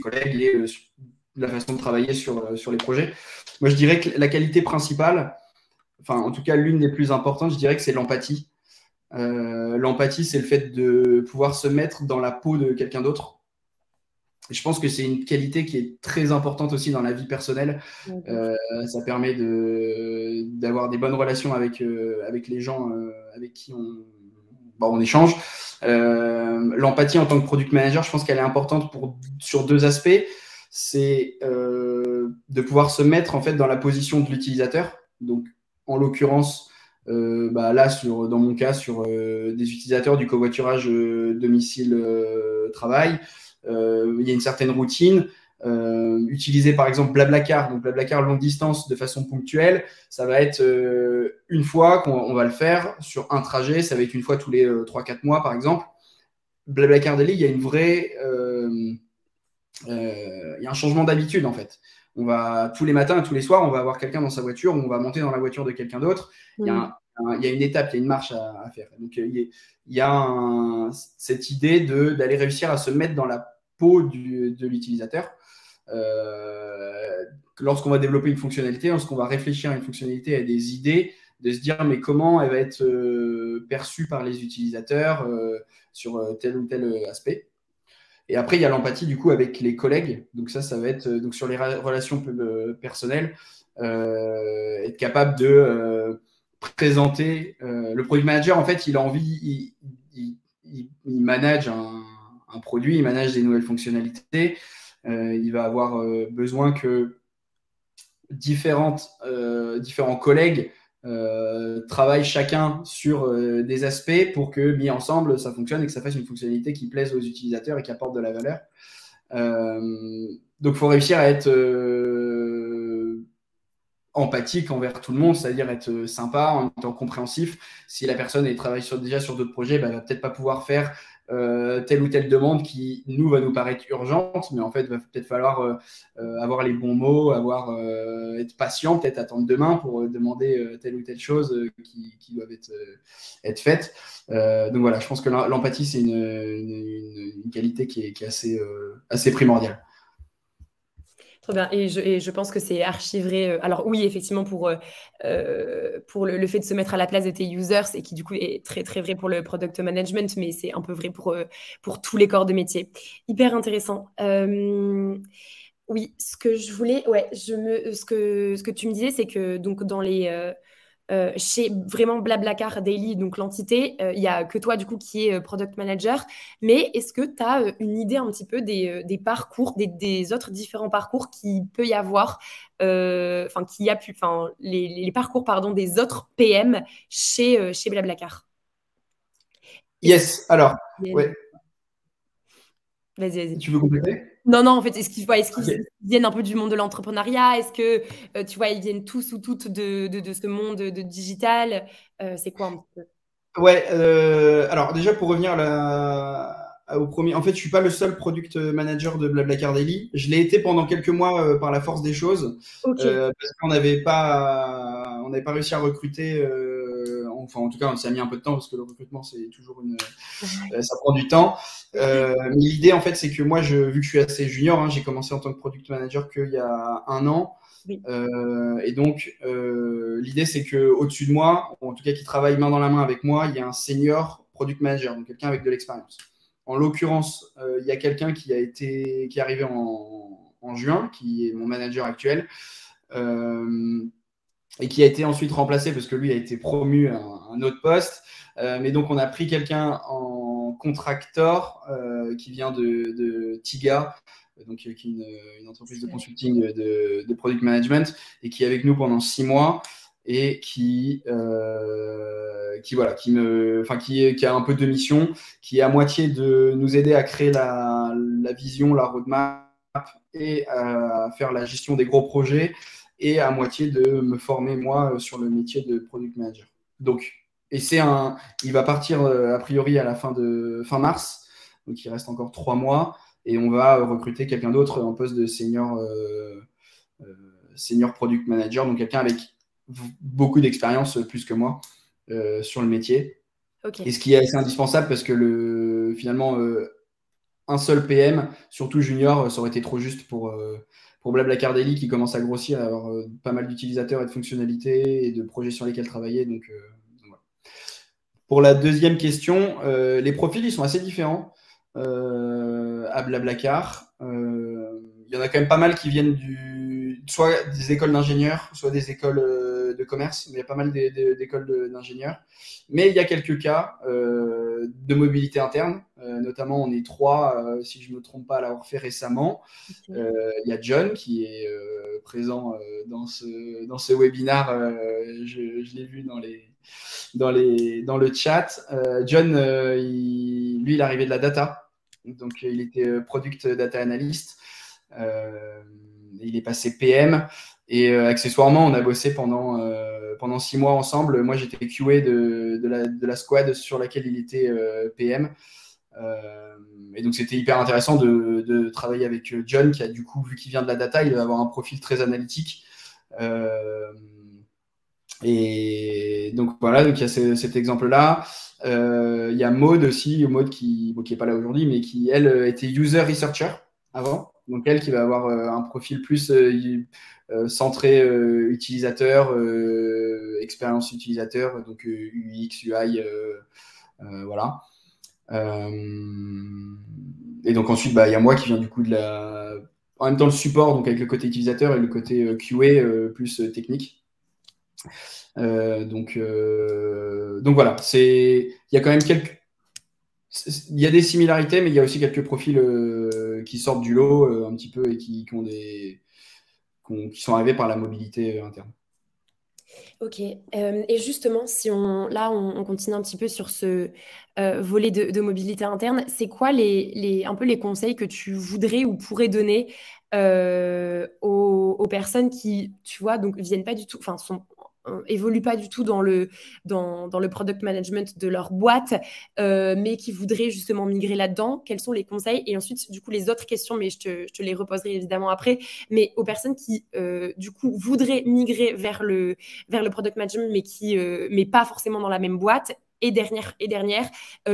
collègues et la façon de travailler sur les projets. Moi, je dirais que la qualité principale, enfin, en tout cas, l'une des plus importantes, je dirais que c'est l'empathie. L'empathie, c'est le fait de pouvoir se mettre dans la peau de quelqu'un d'autre. Et je pense que c'est une qualité qui est très importante aussi dans la vie personnelle. Ça permet d'avoir des bonnes relations avec les gens avec qui on échange. L'empathie en tant que product manager, je pense qu'elle est importante sur deux aspects. C'est de pouvoir se mettre en fait dans la position de l'utilisateur. Donc, en l'occurrence, là, dans mon cas, sur des utilisateurs du covoiturage domicile-travail, il y a une certaine routine. Utiliser par exemple Blablacar, donc Blablacar longue distance de façon ponctuelle, ça va être une fois qu'on va le faire sur un trajet, ça va être une fois tous les 3-4 mois par exemple. Blablacar Daily, il y a une vraie, il y a un changement d'habitude en fait. On va tous les matins et tous les soirs, on va avoir quelqu'un dans sa voiture, on va monter dans la voiture de quelqu'un d'autre. Il y a une étape, il y a une marche à faire. Donc il y a cette idée d'aller réussir à se mettre dans la peau de l'utilisateur. Lorsqu'on va développer une fonctionnalité, lorsqu'on va réfléchir à une fonctionnalité, à des idées, de se dire mais comment elle va être perçue par les utilisateurs sur tel ou tel aspect. Et après, il y a l'empathie du coup avec les collègues. Donc ça va être donc sur les relations personnelles, être capable de présenter. Le product manager, en fait, il a envie, il manage un produit, il manage des nouvelles fonctionnalités. Il va avoir besoin que différents collègues travaillent chacun sur des aspects pour que, mis ensemble, ça fonctionne et que ça fasse une fonctionnalité qui plaise aux utilisateurs et qui apporte de la valeur. Donc, il faut réussir à être empathique envers tout le monde, c'est-à-dire être sympa en étant compréhensif. Si la personne elle travaille déjà sur d'autres projets, bah, elle va peut-être pas pouvoir faire telle ou telle demande qui va nous paraître urgente, mais en fait, il va peut-être falloir avoir les bons mots, être patient, peut-être attendre demain pour demander telle ou telle chose qui doivent être faites. Donc voilà, je pense que l'empathie, c'est une qualité qui est assez primordiale.
Très bien. Et je pense que c'est archi vrai. Alors oui, effectivement, pour le fait de se mettre à la place de tes users, et qui du coup est très très vrai pour le product management, mais c'est un peu vrai pour tous les corps de métier. Hyper intéressant. Oui, ce que je voulais, ouais, ce que tu me disais, c'est que donc chez vraiment Blablacar Daily, donc l'entité, il n'y a que toi du coup qui est product manager. Mais est-ce que tu as une idée un petit peu des parcours, des autres différents parcours qu'il peut y avoir, enfin les parcours pardon des autres PM chez Blablacar. Est-ce que
Yes, alors, ouais,
vas-y, vas-y.
tu veux compléter?
Non, non, en fait, est-ce qu'ils
Ok.
viennent un peu du monde de l'entrepreneuriat? Est-ce que, tu vois, ils viennent tous ou toutes de ce monde de digital? C'est quoi un petit peu?
Ouais, alors déjà pour revenir au premier, en fait, je suis pas le seul product manager de Blablacar Daily. Je l'ai été pendant quelques mois par la force des choses,
Ok.
parce on n'avait pas réussi à recruter. Enfin, en tout cas, ça a mis un peu de temps parce que le recrutement, c'est toujours ça prend du temps. Mais l'idée, en fait, c'est que moi, vu que je suis assez junior, hein, j'ai commencé en tant que product manager qu'il y a un an.
Oui.
Et donc, l'idée, c'est que au-dessus de moi, ou en tout cas qui travaille main dans la main avec moi, il y a un senior product manager, donc quelqu'un avec de l'expérience. En l'occurrence, il y a quelqu'un qui est arrivé en juin, qui est mon manager actuel, et qui a été ensuite remplacé parce que lui a été promu à un autre poste. Mais donc, on a pris quelqu'un en contractor qui vient de TIGA, donc, qui est une entreprise de consulting de product management, et qui est avec nous pendant 6 mois et qui a un peu de mission, qui est à moitié de nous aider à créer la vision, la roadmap et à faire la gestion des gros projets, et à moitié de me former moi sur le métier de product manager. Donc, il va partir a priori à la fin mars, donc il reste encore 3 mois, et on va recruter quelqu'un d'autre en poste de senior product manager, donc quelqu'un avec beaucoup d'expérience, plus que moi, sur le métier.
Ok.
Et ce qui est assez indispensable parce que finalement, un seul PM, surtout junior, ça aurait été trop juste pour Blablacar Daily qui commence à grossir, à avoir pas mal d'utilisateurs et de fonctionnalités et de projets sur lesquels travailler. Donc, voilà. Pour la deuxième question, les profils, ils sont assez différents à Blablacar. Il y en a quand même pas mal qui viennent soit des écoles d'ingénieurs, soit des écoles de commerce, mais il y a pas mal d'écoles d'ingénieurs. Mais il y a quelques cas de mobilité interne, notamment on est 3, si je ne me trompe pas, à l'avoir fait récemment.
Ok.
Il y a John qui est présent dans ce webinar, je l'ai vu dans le chat. John, lui, il arrivait de la data, donc il était product data analyst. Il est passé PM, et accessoirement, on a bossé pendant 6 mois ensemble. Moi, j'étais QA de la squad sur laquelle il était PM. Et donc, c'était hyper intéressant de travailler avec John, qui a du coup, vu qu'il vient de la data, il va avoir un profil très analytique. Et donc, voilà, donc il y a cet exemple-là. Il y a Maud aussi, Maud qui n'est pas là aujourd'hui, mais qui, elle, était user researcher avant. Donc, elle qui va avoir un profil plus centré utilisateur, expérience utilisateur, donc UX, UI, voilà. Et donc ensuite, il y a moi qui viens du coup en même temps le support, donc avec le côté utilisateur et le côté QA plus technique. Donc voilà, il y a quand même il y a des similarités, mais il y a aussi quelques profils qui sortent du lot un petit peu et qui sont arrivés par la mobilité interne.
Ok. Et justement, si on continue un petit peu sur ce volet de mobilité interne, c'est quoi un peu les conseils que tu voudrais ou pourrais donner aux personnes qui, tu vois, donc viennent pas du tout, enfin, évoluent pas du tout dans le product management de leur boîte, mais qui voudraient justement migrer là-dedans. Quels sont les conseils? Et ensuite, du coup, les autres questions, mais je te les reposerai évidemment après, mais aux personnes qui, du coup, voudraient migrer vers le product management, mais pas forcément dans la même boîte. Et dernière,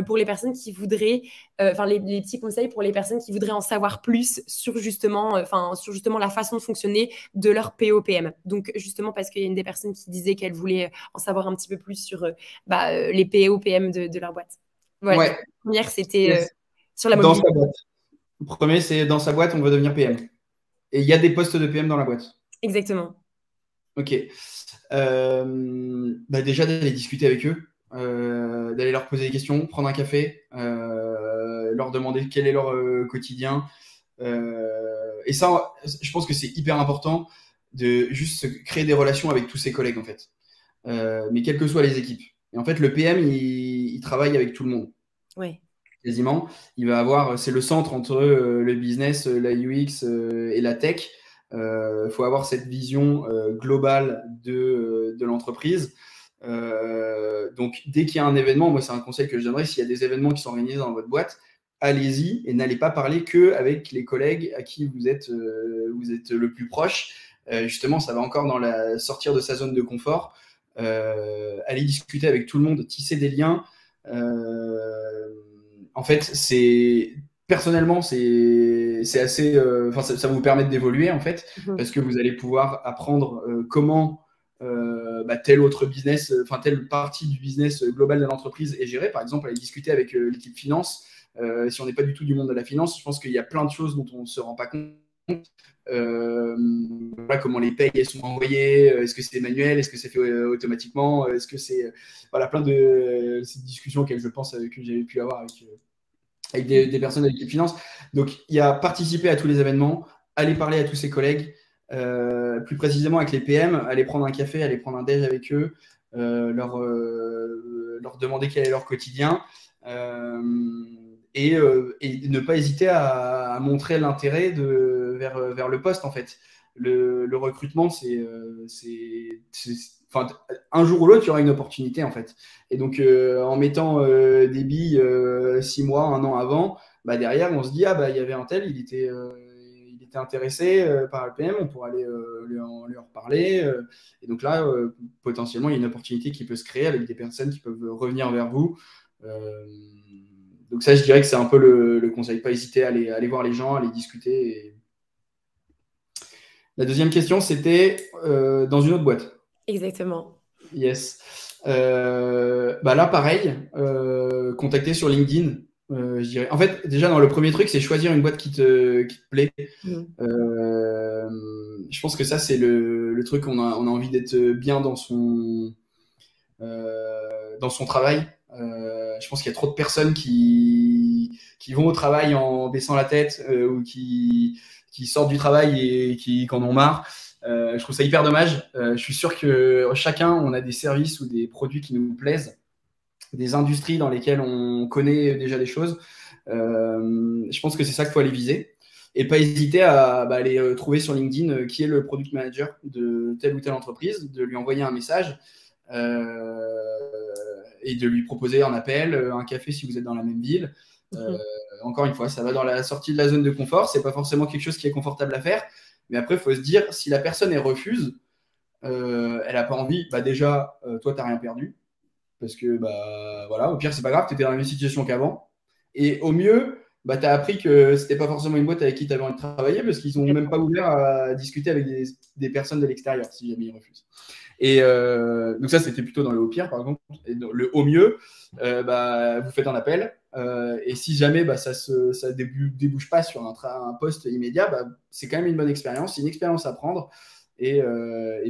pour les personnes qui voudraient, enfin les petits conseils pour les personnes qui voudraient en savoir plus sur justement, la façon de fonctionner de leur POPM. Donc justement parce qu'il y a une des personnes qui disait qu'elle voulait en savoir un petit peu plus sur les POPM de leur boîte. Voilà.
Ouais.
La première, c'était
Yes.
sur la
Dans
mobilité.
sa boîte. Le premier, c'est dans sa boîte, on veut devenir PM. Et il y a des postes de PM dans la boîte.
Exactement.
Ok. Déjà, d'aller discuter avec eux, d'aller leur poser des questions, prendre un café, leur demander quel est leur quotidien. Et ça, je pense que c'est hyper important de juste créer des relations avec tous ses collègues, en fait. Mais quelles que soient les équipes. Et en fait, le PM, il travaille avec tout le monde.
Ouais.
Quasiment. Il va avoir, c'est le centre entre le business, la UX et la tech. Il faut avoir cette vision globale de l'entreprise. Donc, dès qu'il y a un événement, moi, c'est un conseil que je donnerais, s'il y a des événements qui sont organisés dans votre boîte, allez-y et n'allez pas parler qu'avec les collègues à qui vous êtes le plus proche. Justement, ça va encore sortir de sa zone de confort. Allez discuter avec tout le monde, tisser des liens. En fait, personnellement, c'est assez. Ça vous permet d'évoluer en fait, parce que vous allez pouvoir apprendre comment tel autre business, telle partie du business global de l'entreprise est gérée. Par exemple, aller discuter avec l'équipe finance. Si on n'est pas du tout du monde de la finance, je pense qu'il y a plein de choses dont on ne se rend pas compte. Comment les payes sont envoyées, est-ce que c'est manuel, est-ce que c'est fait automatiquement, est-ce que c'est plein de ces discussions auxquelles je pense que j'avais pu avoir avec des personnes de l'équipe finance. Donc il y a participer à tous les événements, aller parler à tous ses collègues, plus précisément avec les PM, aller prendre un café, aller prendre un déj avec eux, leur demander quel est leur quotidien. Et ne pas hésiter à montrer l'intérêt vers le poste, en fait. Le recrutement, un jour ou l'autre, il y aura une opportunité, en fait. Et donc, en mettant des billes 6 mois, 1 an avant, derrière, on se dit, il y avait un tel, il était intéressé par le PM, on pourra aller lui en reparler. Et donc là, potentiellement, il y a une opportunité qui peut se créer avec des personnes qui peuvent revenir vers vous. Donc ça, je dirais que c'est un peu le conseil. Pas hésiter à aller voir les gens, à aller discuter. La deuxième question, c'était dans une autre boîte.
Exactement.
Yes. Là, pareil, contacter sur LinkedIn, je dirais. En fait, déjà, dans le premier truc, c'est choisir une boîte qui te plaît. Je pense que ça, c'est le truc on a envie d'être bien dans son travail. Je pense qu'il y a trop de personnes qui vont au travail en baissant la tête ou qui sortent du travail et qui en ont marre. Je trouve ça hyper dommage. Je suis sûr que chacun, on a des services ou des produits qui nous plaisent, des industries dans lesquelles on connaît déjà des choses. Je pense que c'est ça qu'il faut aller viser. Et pas hésiter à aller trouver sur LinkedIn qui est le product manager de telle ou telle entreprise, de lui envoyer un message et de lui proposer un appel, un café si vous êtes dans la même ville. Encore une fois, ça va dans la sortie de la zone de confort. C'est pas forcément quelque chose qui est confortable à faire. Mais après, il faut se dire, si la personne elle refuse, elle n'a pas envie, déjà, toi, tu n'as rien perdu. Parce que, voilà, au pire, c'est pas grave, tu étais dans la même situation qu'avant. Et au mieux, tu as appris que c'était pas forcément une boîte avec qui tu avais envie de travailler parce qu'ils n'ont même pas ouvert à discuter avec des personnes de l'extérieur, si jamais ils refusent. Et donc ça, c'était plutôt dans le au pire, par exemple. Et dans le au mieux, vous faites un appel. Et si jamais ça débouche pas sur un poste immédiat, c'est quand même une bonne expérience. C'est une expérience à prendre. Et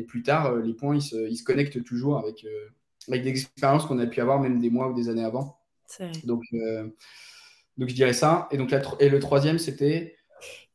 plus tard, les points, ils se connectent toujours avec des expériences qu'on a pu avoir même des mois ou des années avant. Donc, je dirais ça. Et donc, le troisième, c'était...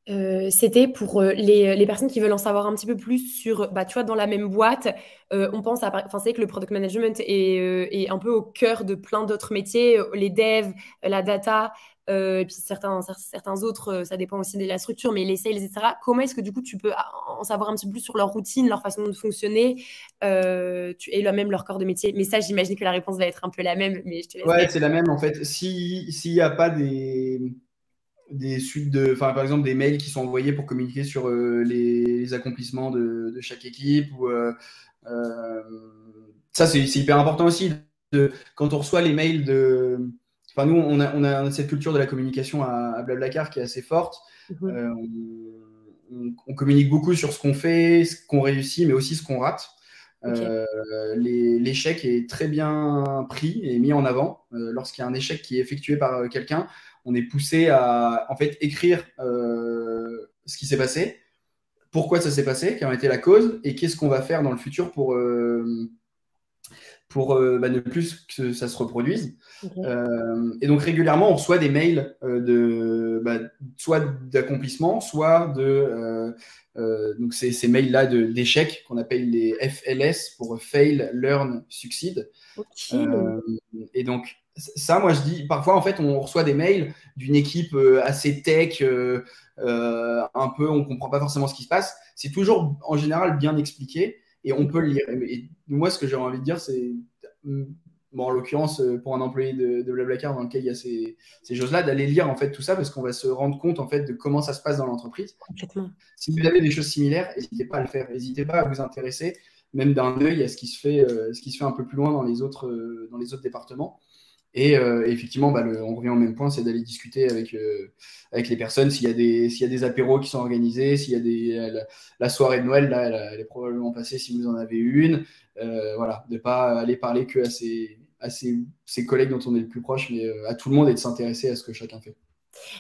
C'était pour les personnes qui veulent en savoir un petit peu plus sur, tu vois, dans la même boîte, on pense c'est vrai que le product management est un peu au cœur de plein d'autres métiers, les devs, la data, et puis certains autres, ça dépend aussi de la structure, mais les sales, etc. Comment est-ce que du coup tu peux en savoir un petit peu plus sur leur routine, leur façon de fonctionner et même leur corps de métier? Mais ça, j'imagine que la réponse va être un peu la même, mais je te laisse
Ouais,
répondre.
c'est la même en fait. S'il n'y a pas des suites enfin, par exemple, des mails qui sont envoyés pour communiquer sur les accomplissements de chaque équipe, euh, ça, c'est hyper important aussi. Quand on reçoit les mails enfin, nous, on a cette culture de la communication à Blablacar qui est assez forte.
Mhm.
On communique beaucoup sur ce qu'on fait, ce qu'on réussit, mais aussi ce qu'on rate.
Ok.
L'échec est très bien pris et mis en avant. Lorsqu'il y a un échec qui est effectué par quelqu'un, on est poussé à en fait écrire ce qui s'est passé, pourquoi ça s'est passé, quelle a été la cause et qu'est-ce qu'on va faire dans le futur pour ne plus que ça se reproduise.
Ok.
Et donc régulièrement, on reçoit des mails soit d'accomplissement, soit donc ces mails-là d'échecs qu'on appelle les FLS pour Fail, Learn, Succeed.
Ok.
Euh, et donc ça, moi je dis, parfois en fait, on reçoit des mails d'une équipe assez tech, un peu, on comprend pas forcément ce qui se passe. C'est toujours en général bien expliqué et on peut le lire. Et moi, ce que j'ai envie de dire, c'est bon, en l'occurrence, pour un employé de Blablacar dans lequel il y a ces choses-là, d'aller lire en fait tout ça parce qu'on va se rendre compte en fait de comment ça se passe dans l'entreprise.
Complètement.
Si vous avez des choses similaires, n'hésitez pas à le faire. N'hésitez pas à vous intéresser, même d'un œil, à ce qui se fait un peu plus loin dans les autres départements. Et effectivement, on revient au même point, c'est d'aller discuter avec les personnes. S'il y a des apéros qui sont organisés, s'il y a la soirée de Noël, là, elle est probablement passée si vous en avez une. Voilà, de ne pas aller parler que à ses collègues dont on est le plus proche, mais à tout le monde et de s'intéresser à ce que chacun fait.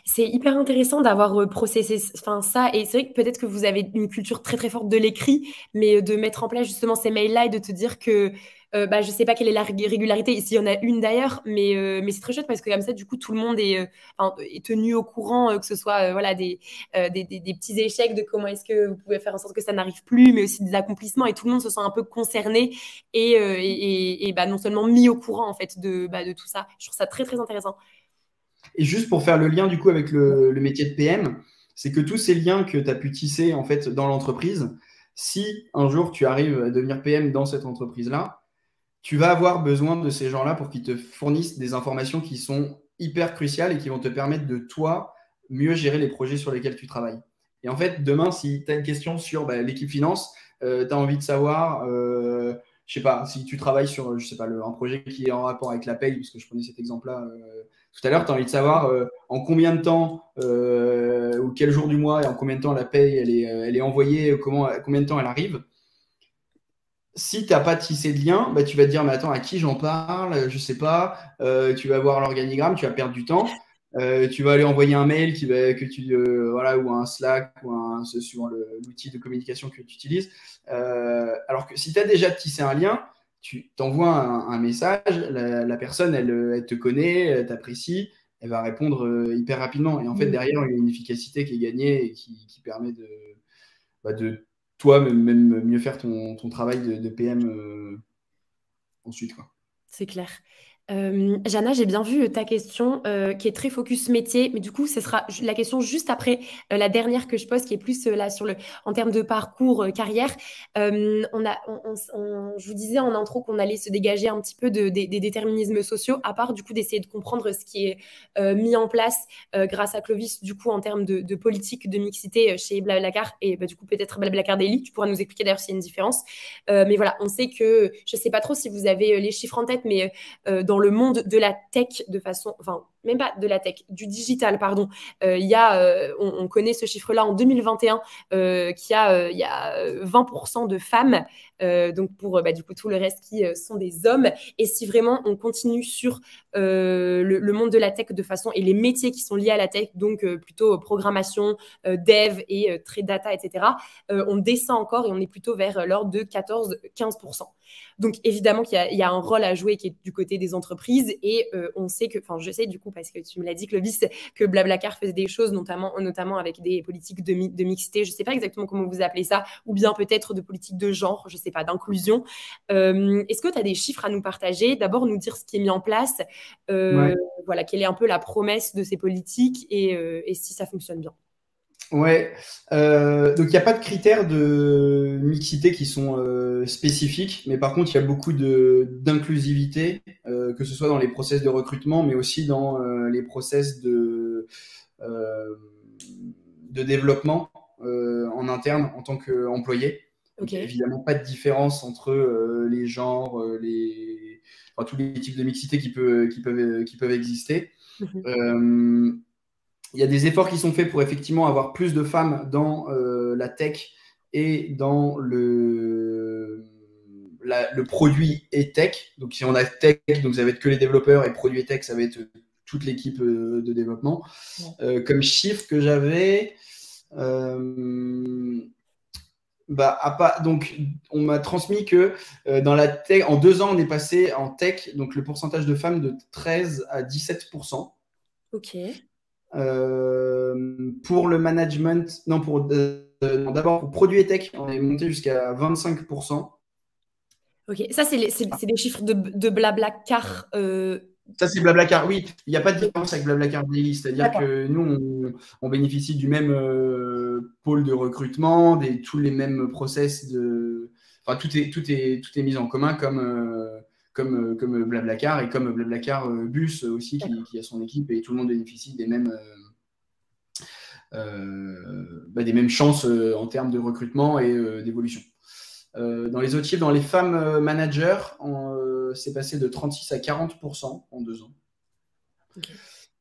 C'est hyper intéressant d'avoir processé enfin, ça. Et c'est vrai que peut-être que vous avez une culture très très forte de l'écrit, mais de mettre en place justement ces mails-là et de te dire que je sais pas quelle est la régularité, s'il y en a une d'ailleurs, mais c'est très chouette parce que comme ça, du coup, tout le monde est tenu au courant, que ce soit voilà, des petits échecs, de comment est-ce que vous pouvez faire en sorte que ça n'arrive plus, mais aussi des accomplissements et tout le monde se sent un peu concerné et non seulement mis au courant en fait de tout ça. Je trouve ça très très intéressant.
Et juste pour faire le lien du coup avec le métier de PM, c'est que tous ces liens que tu as pu tisser en fait dans l'entreprise, si un jour tu arrives à devenir PM dans cette entreprise-là, tu vas avoir besoin de ces gens-là pour qu'ils te fournissent des informations qui sont hyper cruciales et qui vont te permettre de toi mieux gérer les projets sur lesquels tu travailles. Et en fait, demain, si tu as une question sur l'équipe finance, tu as envie de savoir, je sais pas, si tu travailles sur, je sais pas, un projet qui est en rapport avec la paye, puisque je prenais cet exemple-là tout à l'heure, tu as envie de savoir en combien de temps ou quel jour du mois et en combien de temps la paye elle est envoyée, combien de temps elle arrive. Si tu n'as pas tissé de lien, tu vas te dire, mais attends, à qui j'en parle? Je sais pas. Tu vas voir l'organigramme, tu vas perdre du temps. Tu vas aller envoyer un mail voilà, ou un Slack, suivant l'outil de communication que tu utilises. Alors que si tu as déjà tissé un lien, tu t'envoies un message, la personne, elle te connaît, elle t'apprécie, elle va répondre hyper rapidement. Et en fait, derrière, il y a une efficacité qui est gagnée et qui permet de toi, même mieux faire ton travail de PM ensuite, quoi.
C'est clair. Jana, j'ai bien vu ta question qui est très focus métier, mais du coup, ce sera la question juste après la dernière que je pose, qui est plus là en termes de parcours carrière. Je vous disais en intro qu'on allait se dégager un petit peu des déterminismes sociaux, à part du coup d'essayer de comprendre ce qui est mis en place grâce à Clovis, du coup en termes de politique de mixité chez Blablacar et du coup peut-être Blablacar Daily. Tu pourras nous expliquer d'ailleurs s'il y a une différence. Mais voilà, on sait que je sais pas trop si vous avez les chiffres en tête, mais dans le monde de la tech de façon, enfin même pas de la tech, du digital, pardon. On connaît ce chiffre-là en 2021 il y a 20% de femmes, donc pour du coup tout le reste qui sont des hommes. Et si vraiment on continue sur le monde de la tech de façon et les métiers qui sont liés à la tech, donc plutôt programmation, dev et trade data, etc., on descend encore et on est plutôt vers l'ordre de 14-15%. Donc évidemment qu'il y a un rôle à jouer qui est du côté des entreprises et on sait que, enfin je sais du coup parce que tu me l'as dit, Clovis, que Blablacar faisait des choses, notamment avec des politiques de mixité, je ne sais pas exactement comment vous appelez ça, ou bien peut-être de politique de genre, je ne sais pas, d'inclusion. Est-ce que tu as des chiffres à nous partager? D'abord, nous dire ce qui est mis en place,
Ouais.
voilà, quelle est un peu la promesse de ces politiques et si ça fonctionne bien.
Ouais, donc il n'y a pas de critères de mixité qui sont spécifiques, mais par contre il y a beaucoup d'inclusivité, que ce soit dans les process de recrutement, mais aussi dans les process euh, de développement en interne en tant qu'employé. Donc il n'y a
Ok.
évidemment pas de différence entre les genres, enfin, tous les types de mixité qui peuvent exister.
Mhm.
Euh, il y a des efforts qui sont faits pour effectivement avoir plus de femmes dans la tech et dans le produit et tech. Donc, si on a tech, donc ça va être que les développeurs, et produit et tech, ça va être toute l'équipe de développement.
Ouais.
Comme chiffre que j'avais, euh, donc, on m'a transmis que dans la tech, en 2 ans, on est passé en tech, donc le pourcentage de femmes de 13 à 17%.
Ok.
Pour le management, non, non, d'abord pour produit et tech, on est monté jusqu'à 25%.
Ok. Ça, c'est des chiffres de Blablacar.
Ça, c'est Blablacar. Oui, il n'y a pas de différence avec Blablacar Daily. C'est-à-dire
D'accord.
que nous, on bénéficie du même pôle de recrutement, tous les mêmes process de. Enfin, tout est mis en commun comme Blablacar et comme Blablacar Bus aussi, qui a son équipe et tout le monde bénéficie des mêmes chances en termes de recrutement et d'évolution. Dans les autres chiffres, dans les femmes managers, c'est passé de 36 à 40% en 2 ans.
Ok.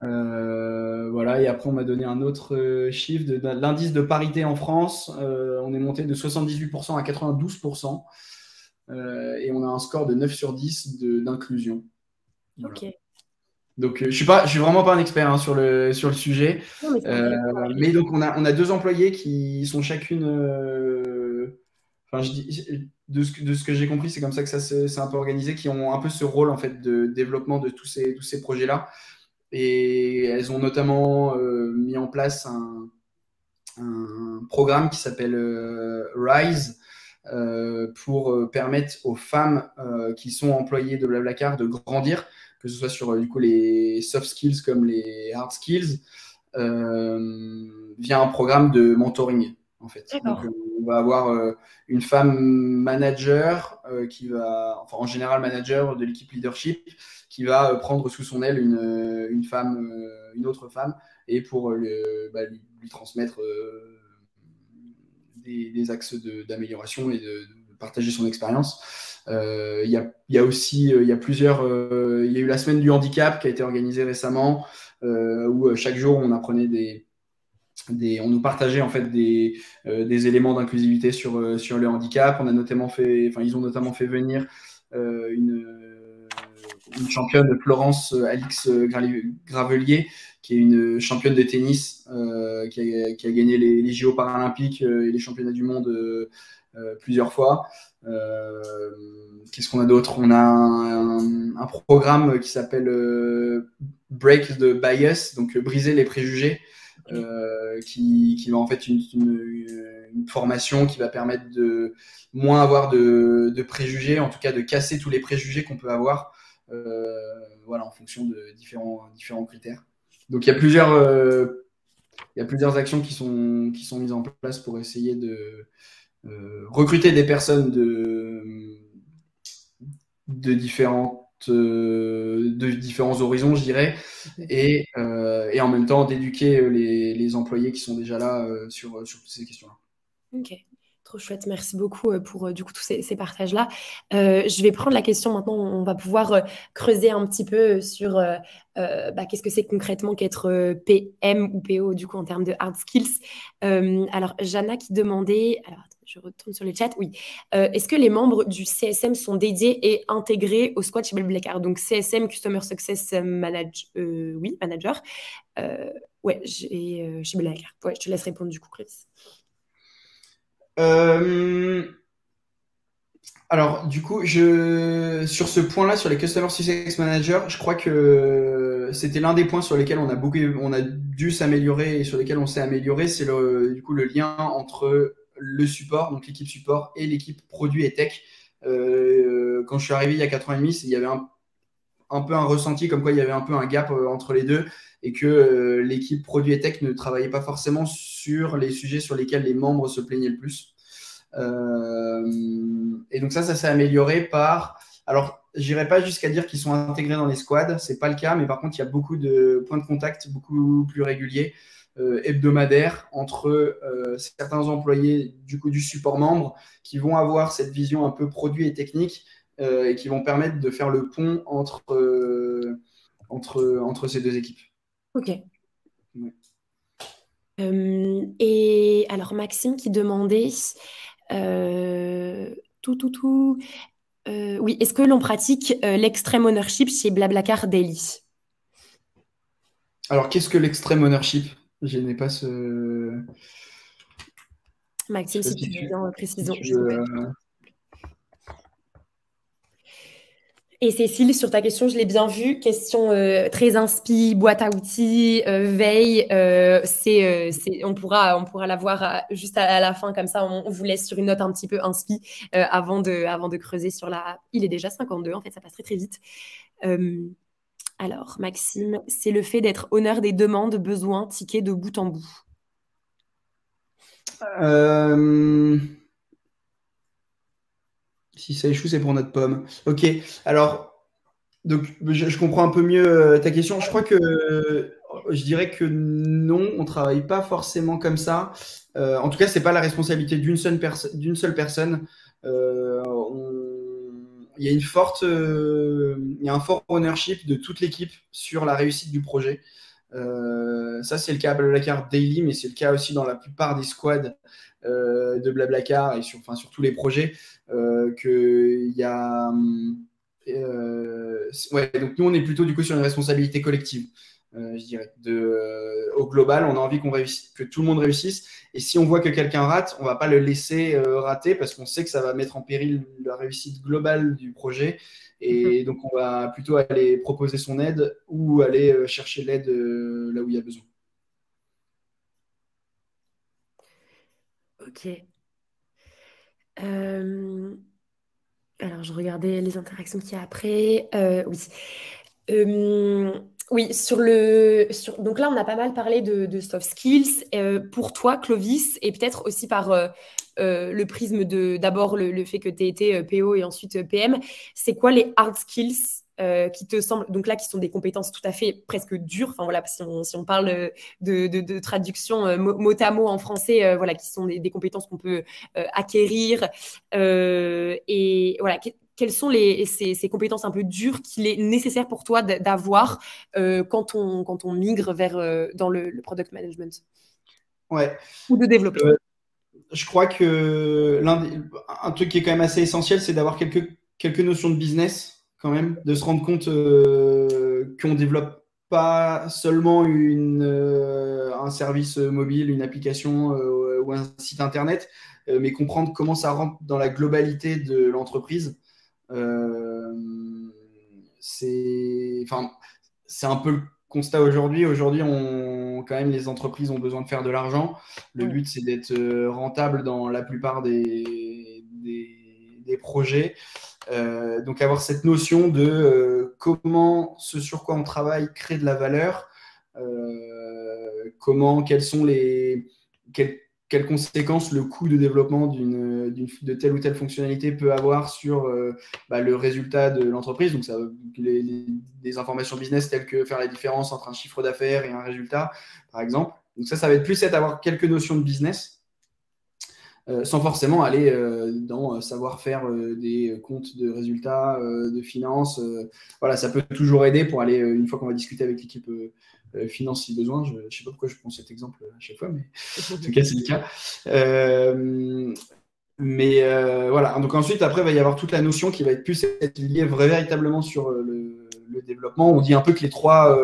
Voilà, et après on m'a donné un autre chiffre de l'indice de parité en France. On est monté de 78% à 92%. Et on a un score de 9 sur 10 d'inclusion. Voilà.
Ok.
Donc, je suis vraiment pas un expert hein, sur le sujet.
Non, mais c'est intéressant.
Mais donc, on a 2 employés qui sont chacune. Enfin, de ce que j'ai compris, c'est comme ça que c'est un peu organisé, qui ont un peu ce rôle en fait de développement de tous ces projets-là. Et elles ont notamment mis en place un programme qui s'appelle Rise pour permettre aux femmes qui sont employées de Blablacar de grandir, que ce soit sur du coup les soft skills comme les hard skills, via un programme de mentoring en fait. Donc
D'accord.
on va avoir une femme manager enfin en général manager de l'équipe leadership, qui va prendre sous son aile une autre femme, et pour lui transmettre des axes d'amélioration et de partager son expérience. Il y a aussi il y a il y a eu la semaine du handicap qui a été organisée récemment, où chaque jour on apprenait on nous partageait en fait des éléments d'inclusivité sur le handicap. Ils ont notamment fait venir une championne de Florence Alix Gravelier, qui est une championne de tennis qui a gagné les JO paralympiques et les championnats du monde plusieurs fois. Qu'est-ce qu'on a d'autre? On a un programme qui s'appelle Break the Bias, donc briser les préjugés, qui va en fait une formation qui va permettre de moins avoir de préjugés, en tout cas de casser tous les préjugés qu'on peut avoir, voilà, en fonction de différents critères. Donc il y a plusieurs actions qui sont mises en place pour essayer de recruter des personnes de différents horizons, je dirais, et en même temps d'éduquer les employés qui sont déjà là sur toutes ces questions-là.
Ok, trop chouette. Merci beaucoup pour du coup tous ces partages-là. Je vais prendre la question maintenant. On va pouvoir creuser un petit peu sur qu'est-ce que c'est concrètement qu'être PM ou PO du coup en termes de hard skills. Alors, Jana qui demandait. Alors, attends, je retourne sur le chat. Oui. Est-ce que les membres du CSM sont dédiés et intégrés au squad chez Blablacar? Donc, CSM, Customer Success oui, Manager. Ouais, chez Blablacar. Ouais, je te laisse répondre du coup, Chris.
Euh, Alors, du coup, sur ce point-là, sur les Customer Success Managers, je crois que c'était l'un des points sur lesquels on a dû s'améliorer et sur lesquels on s'est amélioré, c'est du coup, le lien entre le support, donc l'équipe support, et l'équipe produit et tech. Quand je suis arrivé il y a 4 ans et demi, il y avait un peu un ressenti comme quoi il y avait un peu un gap entre les deux et que l'équipe produit et tech ne travaillait pas forcément sur les sujets sur lesquels les membres se plaignaient le plus. Et donc ça s'est amélioré par… Alors, j'irai pas jusqu'à dire qu'ils sont intégrés dans les squads, c'est pas le cas, mais par contre, il y a beaucoup de points de contact beaucoup plus réguliers, hebdomadaires, entre certains employés du support membre qui vont avoir cette vision un peu produit et technique et qui vont permettre de faire le pont entre ces deux équipes.
Ok.
Ouais.
Et alors Maxime qui demandait oui, est-ce que l'on pratique l'extreme ownership chez Blablacar Daily?
Alors, qu'est-ce que l'extreme ownership? Je n'ai pas ce… Je
Maxime,
sais pas
si tu veux bien
si
précision.
tu veux,
Et Cécile, sur ta question, je l'ai bien vu. Question très inspi, boîte à outils, veille. On pourra la voir juste à la fin, comme ça, on vous laisse sur une note un petit peu inspi avant de creuser sur la. Il est déjà 52, en fait, ça passe très très vite. Alors, Maxime, c'est le fait d'être honneur des demandes, besoins, tickets de bout en bout.
Si ça échoue, c'est pour notre pomme. Ok, alors, donc, je comprends un peu mieux ta question. Je crois que je dirais que non, on travaille pas forcément comme ça. En tout cas, c'est pas la responsabilité d'une seule personne. Il y a il y a un fort ownership de toute l'équipe sur la réussite du projet. Ça, c'est le cas à Blablacar Daily, mais c'est le cas aussi dans la plupart des squads de Blablacar et sur tous les projets. Il y a, ouais, donc nous, on est plutôt du coup sur une responsabilité collective, je dirais. Au global, on a envie que tout le monde réussisse. Et si on voit que quelqu'un rate, on ne va pas le laisser rater parce qu'on sait que ça va mettre en péril la réussite globale du projet. Et donc, on va plutôt aller proposer son aide ou aller chercher l'aide là où il y a besoin.
Ok. Alors, je regardais les interactions qu'il y a après. Oui. Oui, donc là, on a pas mal parlé de soft skills. Pour toi, Clovis, et peut-être aussi par le prisme de d'abord le fait que tu aies été PO et ensuite PM, c'est quoi les hard skills qui te semblent, donc là, qui sont des compétences tout à fait presque dures, enfin voilà, si on parle de traduction mot à mot en français, voilà, qui sont des compétences qu'on peut acquérir. Et voilà, quelles sont ces compétences un peu dures qu'il est nécessaire pour toi d'avoir quand on migre dans le product management
Ouais.
ou de développer?
Je crois que un truc qui est quand même assez essentiel, c'est d'avoir quelques notions de business quand même, de se rendre compte qu'on développe pas seulement un service mobile, une application ou un site internet, mais comprendre comment ça rentre dans la globalité de l'entreprise. Enfin, c'est un peu le constat aujourd'hui. Aujourd'hui, quand même, les entreprises ont besoin de faire de l'argent. Le but, c'est d'être rentable dans la plupart des projets. Donc, avoir cette notion de comment ce sur quoi on travaille crée de la valeur, quelles conséquences le coût de développement de telle ou telle fonctionnalité peut avoir sur le résultat de l'entreprise. Donc, des informations business telles que faire la différence entre un chiffre d'affaires et un résultat, par exemple. Donc, ça va être plus avoir quelques notions de business. Sans forcément aller dans savoir faire des comptes de résultats, de finances. Voilà, ça peut toujours aider pour aller, une fois qu'on va discuter avec l'équipe finance si besoin. Je ne sais pas pourquoi je prends cet exemple à chaque fois, mais en tout cas, c'est le cas. Voilà. Donc ensuite, après, il va y avoir toute la notion qui va être plus liée véritablement sur le développement. On dit un peu que les trois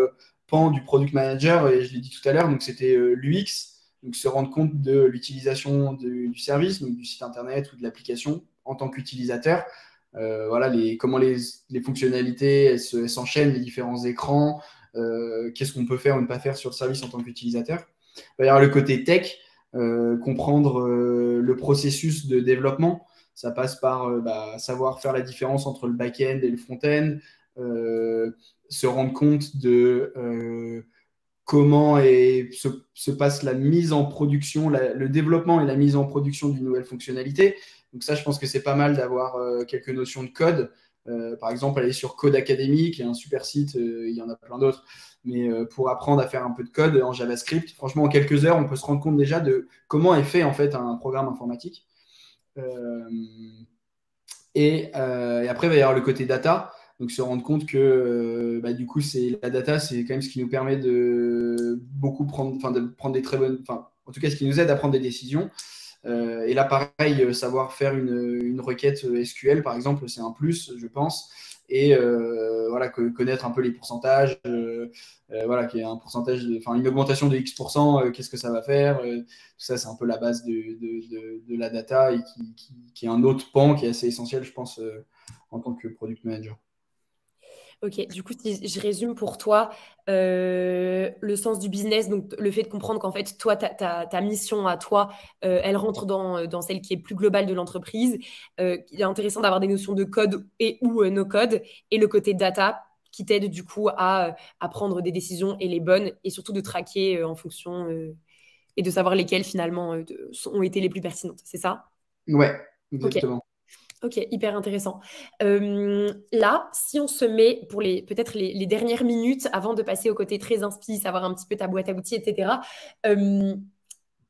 pans du product manager, et je l'ai dit tout à l'heure, donc c'était l'UX, donc se rendre compte de l'utilisation du service, donc du site internet ou de l'application en tant qu'utilisateur. Voilà, comment les fonctionnalités elles s'enchaînent, les différents écrans, qu'est-ce qu'on peut faire ou ne pas faire sur le service en tant qu'utilisateur. Il va y avoir le côté tech, comprendre le processus de développement. Ça passe par savoir faire la différence entre le back-end et le front-end, se rendre compte de comment se passe la mise en production, le développement et la mise en production d'une nouvelle fonctionnalité. Donc ça, je pense que c'est pas mal d'avoir quelques notions de code. Par exemple, aller sur Code Academy, qui est un super site, il y en a plein d'autres, mais pour apprendre à faire un peu de code en JavaScript, franchement, en quelques heures, on peut se rendre compte déjà de comment est fait en fait un programme informatique. Et après, il va y avoir le côté data. Donc, se rendre compte que du coup, la data, c'est quand même ce qui nous permet de prendre des très bonnes, en tout cas, ce qui nous aide à prendre des décisions. Et là, pareil, savoir faire une requête SQL, par exemple, c'est un plus, je pense. Et voilà, connaître un peu les pourcentages, voilà, qu'il y a un pourcentage, une augmentation de X%, qu'est-ce que ça va faire tout ça, c'est un peu la base de la data et qui est un autre pan qui est assez essentiel, je pense, en tant que product manager.
Ok, du coup, si je résume pour toi le sens du business, donc le fait de comprendre qu'en fait, toi, ta mission à toi, elle rentre dans celle qui est plus globale de l'entreprise. Il est intéressant d'avoir des notions de code et ou no code, et le côté data qui t'aide du coup à prendre des décisions et les bonnes, et surtout de traquer en fonction et de savoir lesquelles finalement ont été les plus pertinentes. C'est ça?
Ouais,
Ok.
exactement.
Ok, hyper intéressant. Là, si on se met pour peut-être les dernières minutes avant de passer au côté très inspi, savoir un petit peu ta boîte à outils, etc.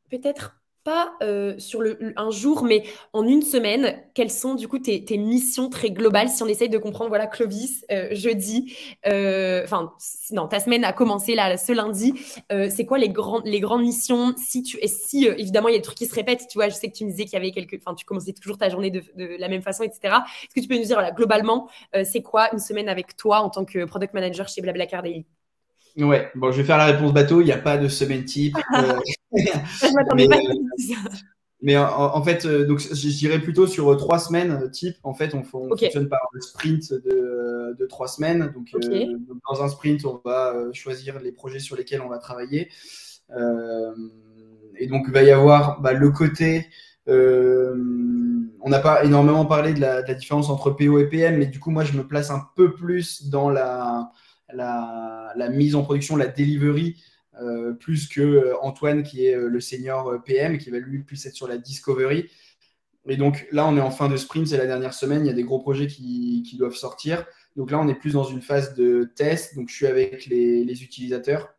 Peut-être pas sur un jour, mais en une semaine, quelles sont du coup tes missions très globales si on essaye de comprendre, voilà, Clovis, jeudi, non, ta semaine a commencé là, ce lundi, c'est quoi les grandes missions si évidemment il y a des trucs qui se répètent, tu vois, je sais que tu me disais qu'il y avait tu commençais toujours ta journée de la même façon, etc. Est-ce que tu peux nous dire, voilà, globalement, c'est quoi une semaine avec toi en tant que product manager chez Blablacar Daily?
Ouais, bon, je vais faire la réponse bateau, il n'y a pas de semaine type.
Je m'attendais
mais
pas à ce que tu dises ça.
Mais en fait, donc, je dirais plutôt sur 3 semaines type. En fait, on
Ok,
fonctionne par le sprint de 3 semaines. Donc,
ok.
dans un sprint, on va choisir les projets sur lesquels on va travailler. Et donc, il va y avoir le côté. On n'a pas énormément parlé de la différence entre PO et PM, mais du coup, moi, je me place un peu plus dans la mise en production, la delivery. Plus que Antoine qui est le senior PM qui va lui plus être sur la discovery. Et donc là, on est en fin de sprint, c'est la dernière semaine, il y a des gros projets qui doivent sortir. Donc là, on est plus dans une phase de test. Donc je suis avec les utilisateurs,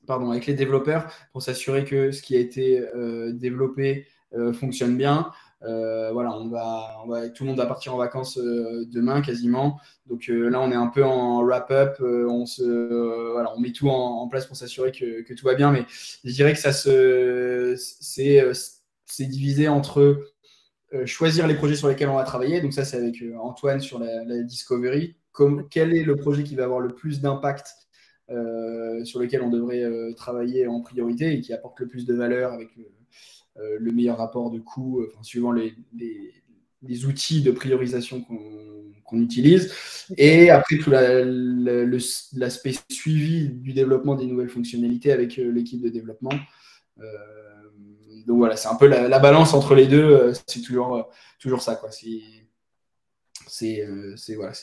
pardon, avec les développeurs pour s'assurer que ce qui a été développé fonctionne bien. Voilà, tout le monde va partir en vacances demain quasiment. Donc là, on est un peu en wrap-up. Voilà, on met tout en place pour s'assurer que tout va bien. Mais je dirais que c'est divisé entre choisir les projets sur lesquels on va travailler. Donc ça, c'est avec Antoine sur la discovery. Quel est le projet qui va avoir le plus d'impact sur lequel on devrait travailler en priorité et qui apporte le plus de valeur avec le meilleur rapport de coût, suivant les outils de priorisation qu'on utilise. Et après, tout l'aspect suivi du développement des nouvelles fonctionnalités avec l'équipe de développement. Donc voilà, c'est un peu la balance entre les deux. C'est toujours ça, quoi. Voilà,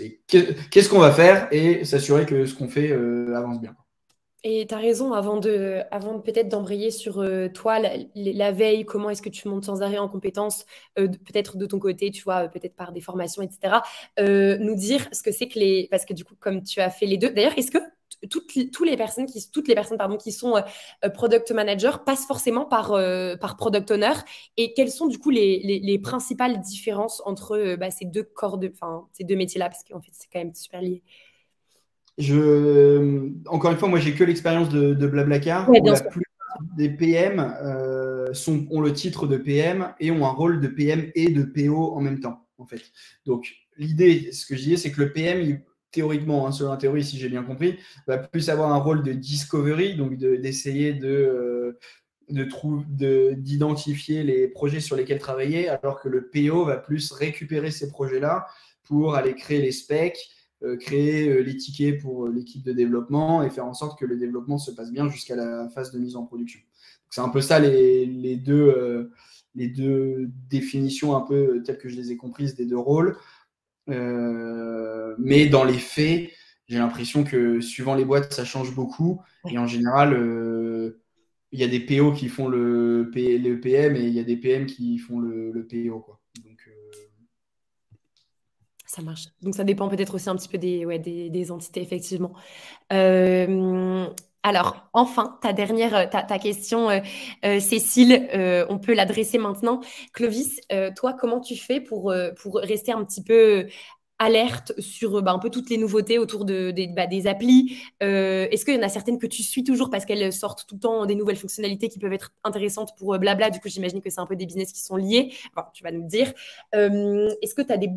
qu'est-ce qu'on va faire et s'assurer que ce qu'on fait avance bien.
Et tu as raison, avant de peut-être d'embrayer sur toi, la veille, comment est-ce que tu montes sans arrêt en compétences, peut-être de ton côté, tu vois, peut-être par des formations, etc. Nous dire ce que c'est que parce que du coup, comme tu as fait les deux, d'ailleurs, est-ce que toutes les personnes pardon, qui sont product manager passent forcément par product owner, et quelles sont du coup les principales différences entre ces deux ces deux métiers-là, parce qu'en fait, c'est quand même super lié.
Encore une fois, moi, j'ai que l'expérience de Blablacar
Ouais,
où
bien
la
sûr.
plupart des PM ont le titre de PM et ont un rôle de PM et de PO en même temps, en fait. Donc, l'idée, ce que je disais, c'est que le PM, théoriquement, selon la théorie, si j'ai bien compris, va plus avoir un rôle de discovery, donc d'essayer d'identifier les projets sur lesquels travailler, alors que le PO va plus récupérer ces projets-là pour aller créer les specs, créer les tickets pour l'équipe de développement et faire en sorte que le développement se passe bien jusqu'à la phase de mise en production. C'est un peu ça les deux définitions un peu telles que je les ai comprises des deux rôles. Mais dans les faits, j'ai l'impression que suivant les boîtes, ça change beaucoup. Et en général, il y a des PO qui font le PM et il y a des PM qui font le PO, quoi. Donc,
Ça marche. Donc, ça dépend peut-être aussi un petit peu des entités, effectivement. Alors, enfin, ta question, Cécile, on peut l'adresser maintenant. Clovis, toi, comment tu fais pour rester un petit peu alerte sur un peu toutes les nouveautés autour des applis? Est-ce qu'il y en a certaines que tu suis toujours parce qu'elles sortent tout le temps des nouvelles fonctionnalités qui peuvent être intéressantes pour Blabla? Du coup, j'imagine que c'est un peu des business qui sont liés. Enfin, tu vas nous le dire. Est-ce que tu as des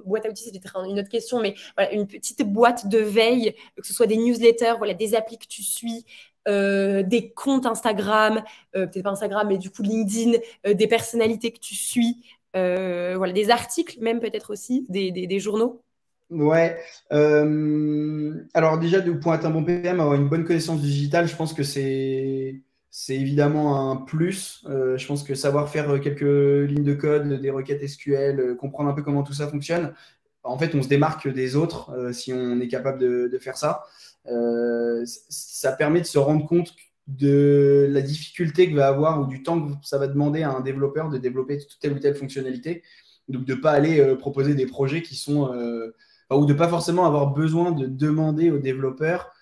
boîtes à outils? C'est peut-être une autre question, mais voilà, une petite boîte de veille, que ce soit des newsletters, voilà, des applis que tu suis, des comptes Instagram, peut-être pas Instagram, mais du coup LinkedIn, des personnalités que tu suis, voilà, des articles même peut-être aussi, des journaux?
ouais. Alors déjà, pour être un bon PM, avoir une bonne connaissance du digital, je pense que c'est évidemment un plus. Je pense que savoir faire quelques lignes de code, des requêtes SQL, comprendre un peu comment tout ça fonctionne, en fait, on se démarque des autres si on est capable de faire ça. Ça permet de se rendre compte de la difficulté que va avoir ou du temps que ça va demander à un développeur de développer telle ou telle fonctionnalité. Donc, de ne pas aller proposer des projets qui sont ou de ne pas forcément avoir besoin de demander aux développeurs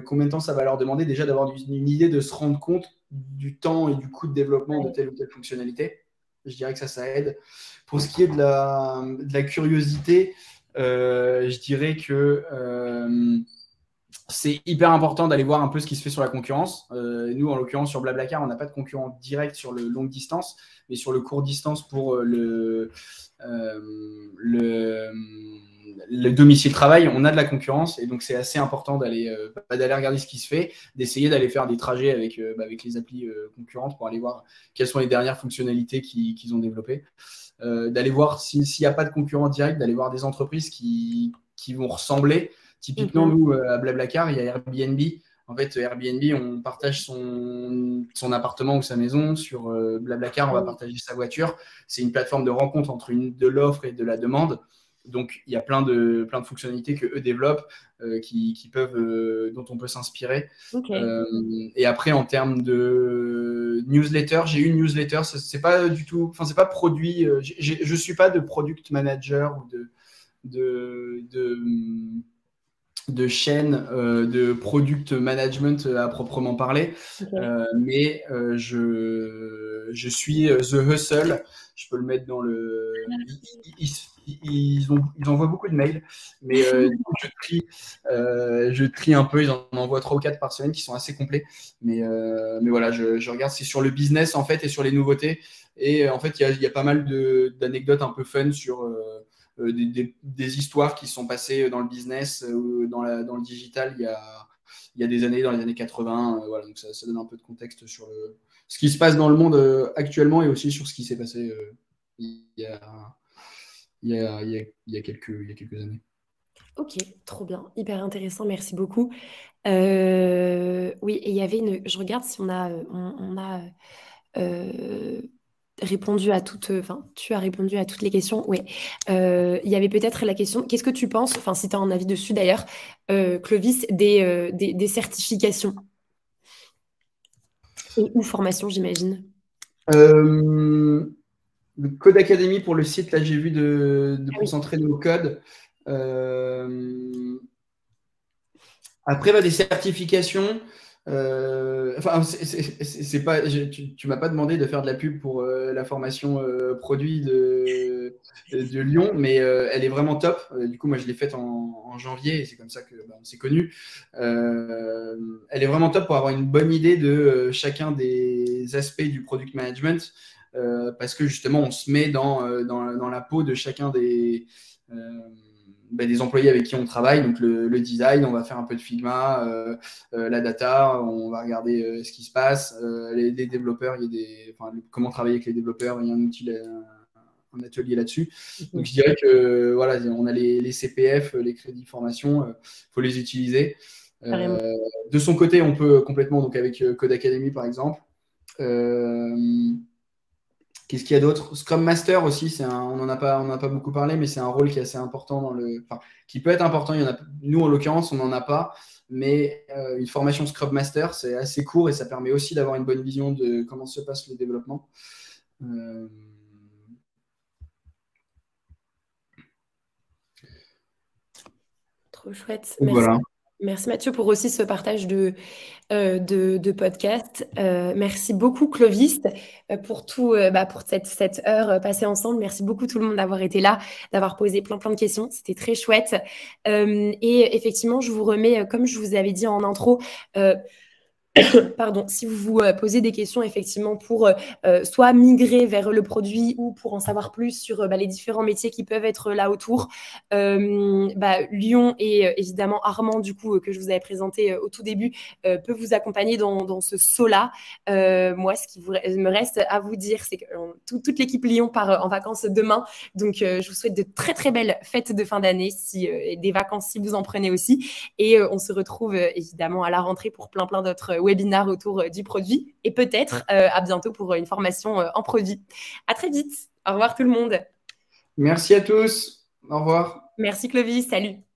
combien de temps ça va leur demander, déjà d'avoir une idée de se rendre compte du temps et du coût de développement de telle ou telle fonctionnalité. Je dirais que ça aide. Pour ce qui est de la curiosité, je dirais que c'est hyper important d'aller voir un peu ce qui se fait sur la concurrence. Nous, en l'occurrence, sur Blablacar, on n'a pas de concurrent direct sur le longue distance, mais sur le court distance pour le domicile travail, on a de la concurrence et donc c'est assez important d'aller regarder ce qui se fait, d'essayer d'aller faire des trajets avec les applis concurrentes pour aller voir quelles sont les dernières fonctionnalités qu'ils ont développées. D'aller voir s'il n'y a pas de concurrent direct, d'aller voir des entreprises qui vont ressembler. Typiquement, nous, à Blablacar, il y a Airbnb. En fait, Airbnb, on partage son appartement ou sa maison. Sur Blablacar, on va partager sa voiture. C'est une plateforme de rencontre entre de l'offre et de la demande. Donc, il y a plein de fonctionnalités qu'eux développent dont on peut s'inspirer. Et après, en termes de newsletter, j'ai eu une newsletter. C'est pas du tout, c'est pas produit. Je suis pas de product manager ou de chaîne de product management à proprement parler. Mais je suis The Hustle. Je peux le mettre dans le... Ils envoient beaucoup de mails, mais je trie un peu. Ils en envoient 3 ou 4 par semaine qui sont assez complets. Mais voilà, je regarde. C'est sur le business, en fait, et sur les nouveautés. Et en fait, il y a pas mal d'anecdotes un peu fun sur... des histoires qui sont passées dans le business ou dans le digital il y a des années, dans les années 80. Voilà, donc ça donne un peu de contexte sur ce qui se passe dans le monde actuellement et aussi sur ce qui s'est passé il y a quelques années.
Ok, trop bien, hyper intéressant, merci beaucoup. Oui, et il y avait je regarde si on a répondu à toutes, enfin, tu as répondu à toutes les questions. Oui, il y avait peut-être la question, qu'est-ce que tu penses, enfin, si tu as un avis dessus d'ailleurs, Clovis, des certifications ou formations, j'imagine.
Le Code Academy pour le site, là, j'ai vu pour s'entraîner au code. Après, des certifications. C'est pas, tu m'as pas demandé de faire de la pub pour la formation produit de Lyon, mais elle est vraiment top. Du coup, moi, je l'ai faite en janvier et c'est comme ça qu'on s'est connus. Elle est vraiment top pour avoir une bonne idée de chacun des aspects du product management parce que justement, on se met dans la peau de chacun des employés avec qui on travaille. Donc le design, on va faire un peu de Figma, la data, on va regarder ce qui se passe. Les développeurs, comment travailler avec les développeurs, il y a un outil, un atelier là-dessus. Donc je dirais que voilà, on a les CPF, les crédits formation, faut les utiliser. De son côté, on peut complètement, donc avec Code Academy par exemple. Qu'est-ce qu'il y a d'autre? Scrum Master aussi, on n'en a pas beaucoup parlé, mais c'est un rôle qui est assez important qui peut être important. Nous, en l'occurrence, on n'en a pas, mais une formation Scrum Master, c'est assez court et ça permet aussi d'avoir une bonne vision de comment se passe le développement.
Trop chouette.
Donc,
merci.
voilà.
Merci Mathieu pour aussi ce partage de podcast. Merci beaucoup Clovis pour pour cette heure passée ensemble. Merci beaucoup tout le monde d'avoir été là, d'avoir posé plein de questions. C'était très chouette. Et effectivement, je vous remets, comme je vous avais dit en intro, pardon, si vous vous posez des questions effectivement pour soit migrer vers le produit ou pour en savoir plus sur les différents métiers qui peuvent être là autour, Lyon et évidemment Armand du coup que je vous avais présenté au tout début peut vous accompagner dans ce saut-là. Moi, ce qui me reste à vous dire, c'est que toute l'équipe Lyon part en vacances demain, donc je vous souhaite de très très belles fêtes de fin d'année et des vacances si vous en prenez aussi, et on se retrouve évidemment à la rentrée pour plein d'autres webinaires autour du produit et peut-être à bientôt pour une formation en produit. À très vite. Au revoir tout le monde.
Merci à tous. Au revoir.
Merci Clovis. Salut.